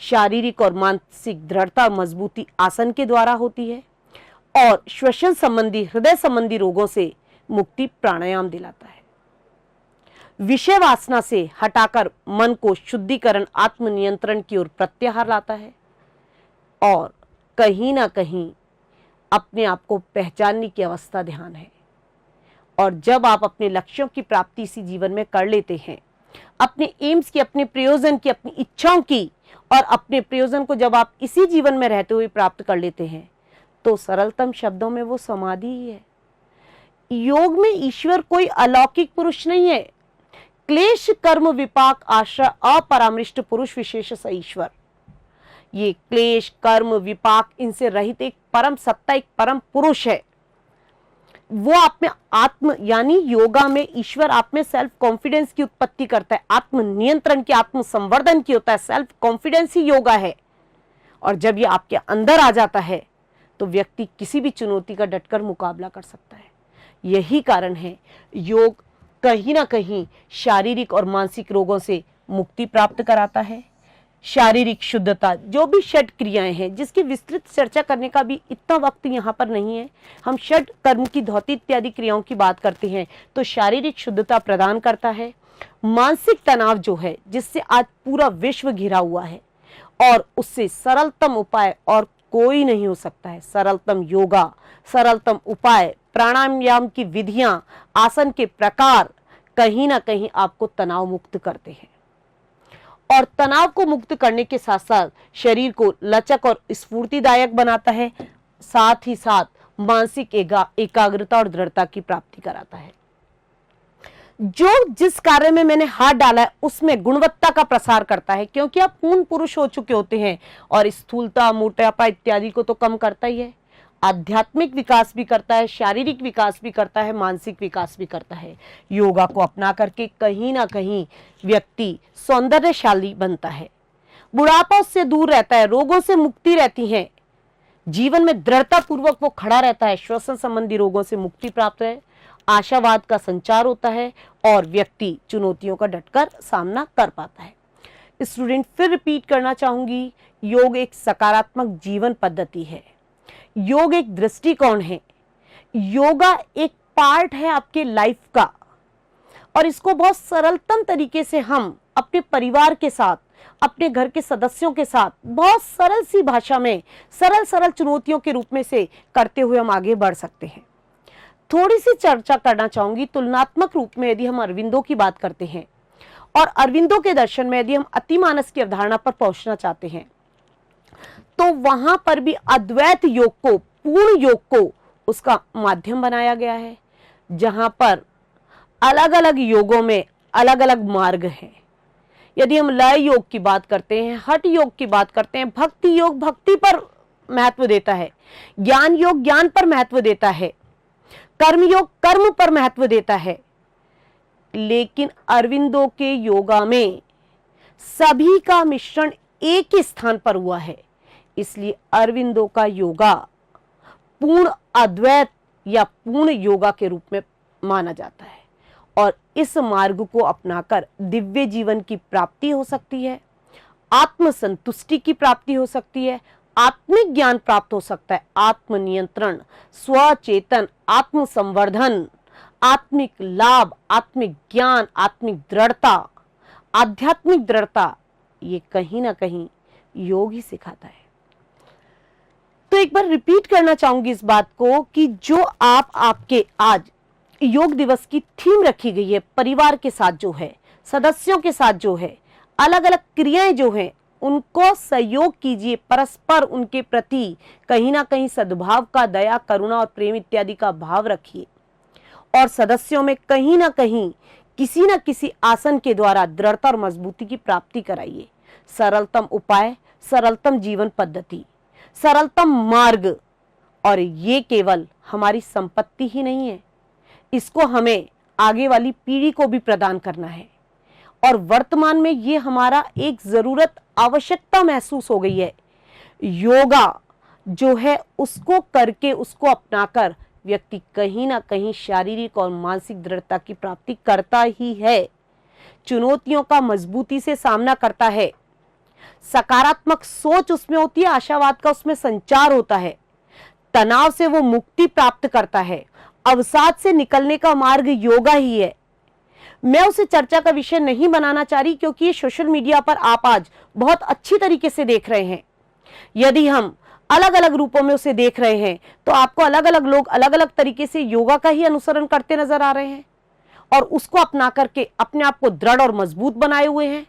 शारीरिक और मानसिक दृढ़ता और मजबूती आसन के द्वारा होती है और श्वसन संबंधी, हृदय संबंधी रोगों से मुक्ति प्राणायाम दिलाता है। विषय वासना से हटाकर मन को शुद्धिकरण, आत्मनियंत्रण की ओर प्रत्याहार लाता है और कहीं ना कहीं अपने आप को पहचानने की अवस्था ध्यान है। और जब आप अपने लक्ष्यों की प्राप्ति इसी जीवन में कर लेते हैं, अपने एम्स की, अपने प्रयोजन की, अपनी इच्छाओं की और अपने प्रयोजन को जब आप इसी जीवन में रहते हुए प्राप्त कर लेते हैं तो सरलतम शब्दों में वो समाधि ही है। योग में ईश्वर कोई अलौकिक पुरुष नहीं है, क्लेश कर्म विपाक आश्रय अपरामृष्ट पुरुष विशेष स ईश्वर। ये क्लेश कर्म विपाक इनसे रहित एक परम सत्ता, एक परम पुरुष है। वो आप में आत्म यानी योगा में ईश्वर आप में सेल्फ कॉन्फिडेंस की उत्पत्ति करता है, आत्म नियंत्रण की, आत्म संवर्धन की होता है। सेल्फ कॉन्फिडेंस ही योगा है और जब ये आपके अंदर आ जाता है तो व्यक्ति किसी भी चुनौती का डटकर मुकाबला कर सकता है। यही कारण है योग कहीं ना कहीं शारीरिक और मानसिक रोगों से मुक्ति प्राप्त कराता है। शारीरिक शुद्धता, जो भी षट क्रियाएं हैं जिसकी विस्तृत चर्चा करने का भी इतना वक्त यहाँ पर नहीं है, हम षट कर्म की धौती इत्यादि क्रियाओं की बात करते हैं तो शारीरिक शुद्धता प्रदान करता है। मानसिक तनाव जो है जिससे आज पूरा विश्व घिरा हुआ है और उससे सरलतम उपाय और कोई नहीं हो सकता है। सरलतम योगा, सरलतम उपाय, प्राणायाम की विधियां, आसन के प्रकार, कहीं ना कहीं आपको तनाव मुक्त करते हैं और तनाव को मुक्त करने के साथ साथ शरीर को लचक और स्फूर्तिदायक बनाता है, साथ ही साथ मानसिक एकाग्रता और दृढ़ता की प्राप्ति कराता है। जो जिस कार्य में मैंने हाथ डाला है उसमें गुणवत्ता का प्रसार करता है, क्योंकि आप पूर्ण पुरुष हो चुके होते हैं और स्थूलता, मोटापा इत्यादि को तो कम करता ही है। आध्यात्मिक विकास भी करता है, शारीरिक विकास भी करता है, मानसिक विकास भी करता है। योगा को अपना करके कहीं ना कहीं व्यक्ति सौंदर्यशाली बनता है, बुढ़ापा उससे दूर रहता है, रोगों से मुक्ति रहती है, जीवन में दृढ़ता पूर्वक वो खड़ा रहता है, श्वसन संबंधी रोगों से मुक्ति प्राप्त है, आशावाद का संचार होता है और व्यक्ति चुनौतियों का डटकर सामना कर पाता है। स्टूडेंट, फिर रिपीट करना चाहूंगी, योग एक सकारात्मक जीवन पद्धति है, योग एक दृष्टिकोण है, योगा एक पार्ट है आपके लाइफ का और इसको बहुत सरलतम तरीके से हम अपने परिवार के साथ, अपने घर के सदस्यों के साथ बहुत सरल सी भाषा में सरल चुनौतियों के रूप में से करते हुए हम आगे बढ़ सकते हैं। थोड़ी सी चर्चा करना चाहूंगी तुलनात्मक रूप में। यदि हम अरविंदो की बात करते हैं और अरविंदो के दर्शन में यदि हम अतिमानस की अवधारणा पर पहुंचना चाहते हैं तो वहां पर भी अद्वैत योग को, पूर्ण योग को उसका माध्यम बनाया गया है, जहां पर अलग अलग योगों में अलग अलग मार्ग हैं। यदि हम लय योग की बात करते हैं, हठ योग की बात करते हैं, भक्ति योग भक्ति पर महत्व देता है, ज्ञान योग ज्ञान पर महत्व देता है, कर्म योग कर्म पर महत्व देता है, लेकिन अरविंदो के योगा में सभी का मिश्रण एक ही स्थान पर हुआ है। इसलिए अरविंदो का योगा पूर्ण अद्वैत या पूर्ण योगा के रूप में माना जाता है और इस मार्ग को अपनाकर दिव्य जीवन की प्राप्ति हो सकती है, आत्म संतुष्टि की प्राप्ति हो सकती है, आत्मिक ज्ञान प्राप्त हो सकता है, आत्मनियंत्रण, स्वचेतन, आत्म संवर्धन, आत्मिक लाभ, आत्मिक ज्ञान, आत्मिक दृढ़ता, आध्यात्मिक दृढ़ता, ये कहीं ना कहीं योग ही सिखाता है। तो एक बार रिपीट करना चाहूंगी इस बात को कि जो आपके आज योग दिवस की थीम रखी गई है, परिवार के साथ जो है, सदस्यों के साथ जो है, अलग अलग क्रियाएं जो हैं, उनको सहयोग कीजिए, परस्पर उनके प्रति कहीं ना कहीं सद्भाव का, दया, करुणा और प्रेम इत्यादि का भाव रखिए और सदस्यों में कहीं ना कहीं किसी न किसी आसन के द्वारा दृढ़ता और मजबूती की प्राप्ति कराइए। सरलतम उपाय, सरलतम जीवन पद्धति, सरलतम मार्ग, और ये केवल हमारी संपत्ति ही नहीं है, इसको हमें आगे वाली पीढ़ी को भी प्रदान करना है और वर्तमान में ये हमारा एक जरूरत, आवश्यकता महसूस हो गई है। योगा जो है उसको करके, उसको अपनाकर व्यक्ति कहीं ना कहीं शारीरिक और मानसिक दृढ़ता की प्राप्ति करता ही है, चुनौतियों का मजबूती से सामना करता है, सकारात्मक सोच उसमें होती है, आशावाद का उसमें संचार होता है, तनाव से वो मुक्ति प्राप्त करता है, अवसाद से निकलने का मार्ग योगा ही है। मैं उसे चर्चा का विषय नहीं बनाना चाह रही क्योंकि ये सोशल मीडिया पर आप आज बहुत अच्छी तरीके से देख रहे हैं। यदि हम अलग अलग रूपों में उसे देख रहे हैं तो आपको अलग अलग लोग अलग अलग तरीके से योगा का ही अनुसरण करते नजर आ रहे हैं और उसको अपना करके अपने आप को दृढ़ और मजबूत बनाए हुए हैं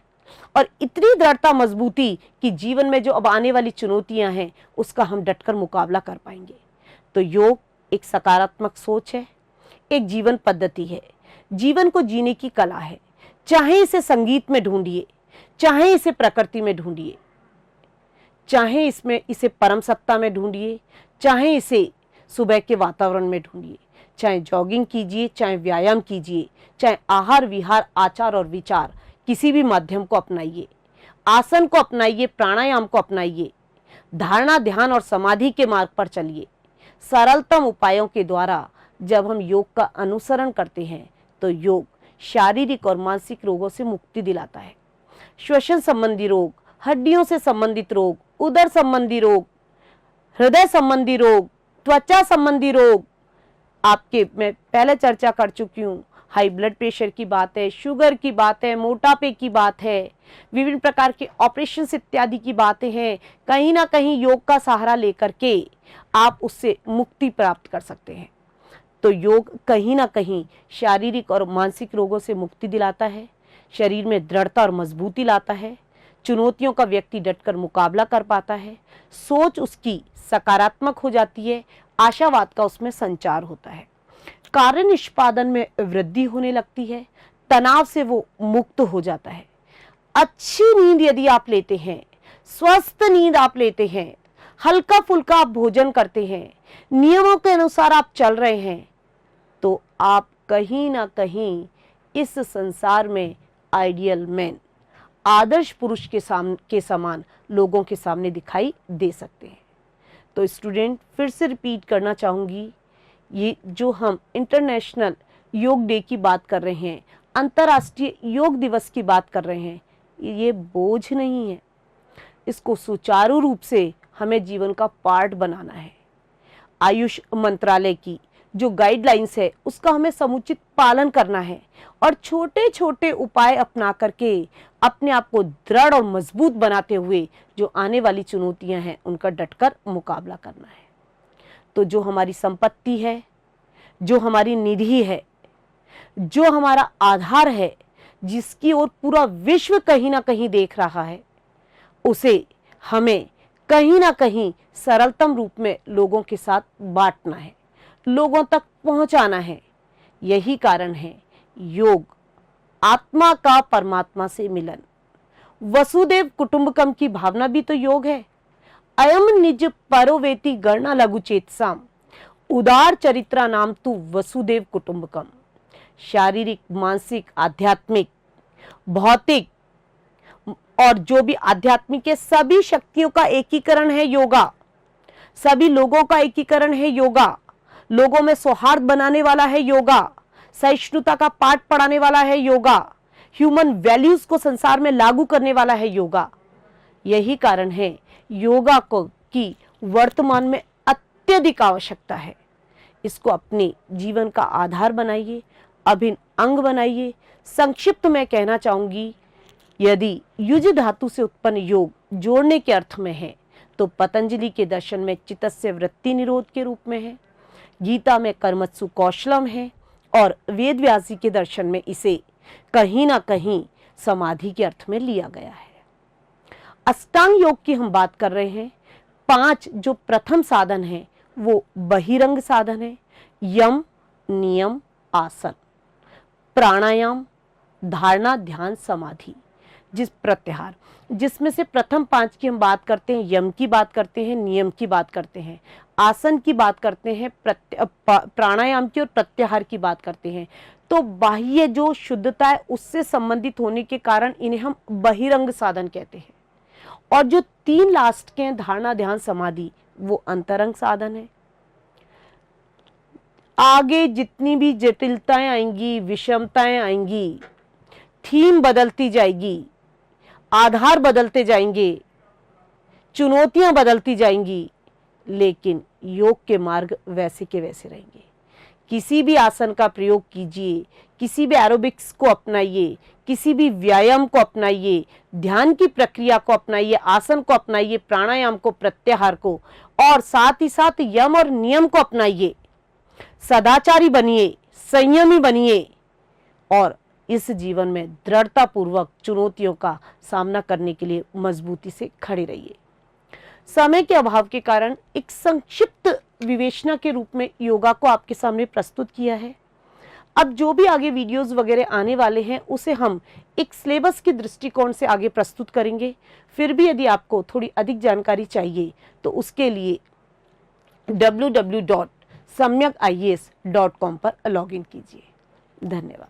और इतनी दृढ़ता, मजबूती कि जीवन में जो अब आने वाली चुनौतियां हैं उसका हम डटकर मुकाबला कर पाएंगे। तो योग एक सकारात्मक सोच है, एक जीवन पद्धति है, जीवन को जीने की कला है। चाहे इसे संगीत में ढूंढिए, चाहे इसे प्रकृति में ढूंढिए, चाहे इसे परम सत्ता में ढूंढिए, चाहे इसे सुबह के वातावरण में ढूंढिए, चाहे जॉगिंग कीजिए, चाहे व्यायाम कीजिए, चाहे आहार विहार, आचार और विचार, किसी भी माध्यम को अपनाइए, आसन को अपनाइए, प्राणायाम को अपनाइए, धारणा, ध्यान और समाधि के मार्ग पर चलिए। सरलतम उपायों के द्वारा जब हम योग का अनुसरण करते हैं तो योग शारीरिक और मानसिक रोगों से मुक्ति दिलाता है। श्वसन संबंधी रोग, हड्डियों से संबंधित रोग, उदर संबंधी रोग, हृदय संबंधी रोग, त्वचा संबंधी रोग, आपके मैं पहले चर्चा कर चुकी हूँ, हाई ब्लड प्रेशर की बात है, शुगर की बात है, मोटापे की बात है, विभिन्न प्रकार के ऑपरेशन इत्यादि की बातें हैं। कहीं ना कहीं योग का सहारा लेकर के आप उससे मुक्ति प्राप्त कर सकते हैं। तो योग कहीं ना कहीं शारीरिक और मानसिक रोगों से मुक्ति दिलाता है, शरीर में दृढ़ता और मजबूती लाता है, चुनौतियों का व्यक्ति डटकर मुकाबला कर पाता है, सोच उसकी सकारात्मक हो जाती है, आशावाद का उसमें संचार होता है, कार्य निष्पादन में वृद्धि होने लगती है, तनाव से वो मुक्त हो जाता है। अच्छी नींद यदि आप लेते हैं, स्वस्थ नींद आप लेते हैं, हल्का फुल्का आप भोजन करते हैं, नियमों के अनुसार आप चल रहे हैं, तो आप कहीं ना कहीं इस संसार में आइडियल मैन, आदर्श पुरुष के समान लोगों के सामने दिखाई दे सकते हैं। तो स्टूडेंट, फिर से रिपीट करना चाहूँगी, ये जो हम इंटरनेशनल योग डे की बात कर रहे हैं, अंतर्राष्ट्रीय योग दिवस की बात कर रहे हैं, ये बोझ नहीं है। इसको सुचारू रूप से हमें जीवन का पार्ट बनाना है। आयुष मंत्रालय की जो गाइडलाइंस है उसका हमें समुचित पालन करना है और छोटे छोटे उपाय अपना करके अपने आप को दृढ़ और मजबूत बनाते हुए जो आने वाली चुनौतियां हैं उनका डटकर मुकाबला करना है। तो जो हमारी संपत्ति है, जो हमारी निधि है, जो हमारा आधार है, जिसकी ओर पूरा विश्व कहीं ना कहीं देख रहा है, उसे हमें कहीं ना कहीं सरलतम रूप में लोगों के साथ बांटना है, लोगों तक पहुंचाना है। यही कारण है योग, आत्मा का परमात्मा से मिलन। वसुदेव कुटुंबकम की भावना भी तो योग है। अयम निज परोवेति गणना लघु चेतसाम, उदार चरित्रा नाम तु वसुदेव कुटुंबकम। शारीरिक, मानसिक, आध्यात्मिक, भौतिक और जो भी आध्यात्मिक है, सभी शक्तियों का एकीकरण है योगा। सभी लोगों का एकीकरण है योगा। लोगों में सौहार्द बनाने वाला है योगा। सहिष्णुता का पाठ पढ़ाने वाला है योगा। ह्यूमन वैल्यूज को संसार में लागू करने वाला है योगा। यही कारण है योगा को की वर्तमान में अत्यधिक आवश्यकता है। इसको अपने जीवन का आधार बनाइए, अभिन्न अंग बनाइए। संक्षिप्त में कहना चाहूंगी, यदि युज धातु से उत्पन्न योग जोड़ने के अर्थ में है तो पतंजलि के दर्शन में चित्तस्य वृत्ति निरोध के रूप में है, गीता में कर्मत्सु कौशलम है और वेद व्यास जी के दर्शन में इसे कहीं ना कहीं समाधि के अर्थ में लिया गया है। अष्टांग योग की हम बात कर रहे हैं। 5 जो प्रथम साधन है वो बहिरंग साधन है। यम, नियम, आसन, प्राणायाम, धारणा, ध्यान, समाधि, प्रत्याहार, जिसमें से प्रथम 5 की हम बात करते हैं। यम की बात करते हैं, नियम की बात करते हैं, आसन की बात करते हैं, प्राणायाम की और प्रत्याहार की बात करते हैं। तो बाह्य जो शुद्धता है उससे संबंधित होने के कारण इन्हें हम बहिरंग साधन कहते हैं। और जो 3 लास्ट के हैं, धारणा, ध्यान, समाधि, वो अंतरंग साधन है। आगे जितनी भी जटिलताएं आएंगी, विषमताएं आएंगी, थीम बदलती जाएगी, आधार बदलते जाएंगे, चुनौतियां बदलती जाएंगी, लेकिन योग के मार्ग वैसे के वैसे रहेंगे। किसी भी आसन का प्रयोग कीजिए, किसी भी एरोबिक्स को अपनाइए, किसी भी व्यायाम को अपनाइए, ध्यान की प्रक्रिया को अपनाइए, आसन को अपनाइए, प्राणायाम को, प्रत्याहार को, और साथ ही साथ यम और नियम को अपनाइए। सदाचारी बनिए, संयमी बनिए और इस जीवन में दृढ़ता पूर्वक चुनौतियों का सामना करने के लिए मजबूती से खड़े रहिए। समय के अभाव के कारण एक संक्षिप्त विवेचना के रूप में योगा को आपके सामने प्रस्तुत किया है। अब जो भी आगे वीडियोस वगैरह आने वाले हैं उसे हम एक सिलेबस के दृष्टिकोण से आगे प्रस्तुत करेंगे। फिर भी यदि आपको थोड़ी अधिक जानकारी चाहिए तो उसके लिए www.samyakias.com पर लॉगिन कीजिए। धन्यवाद।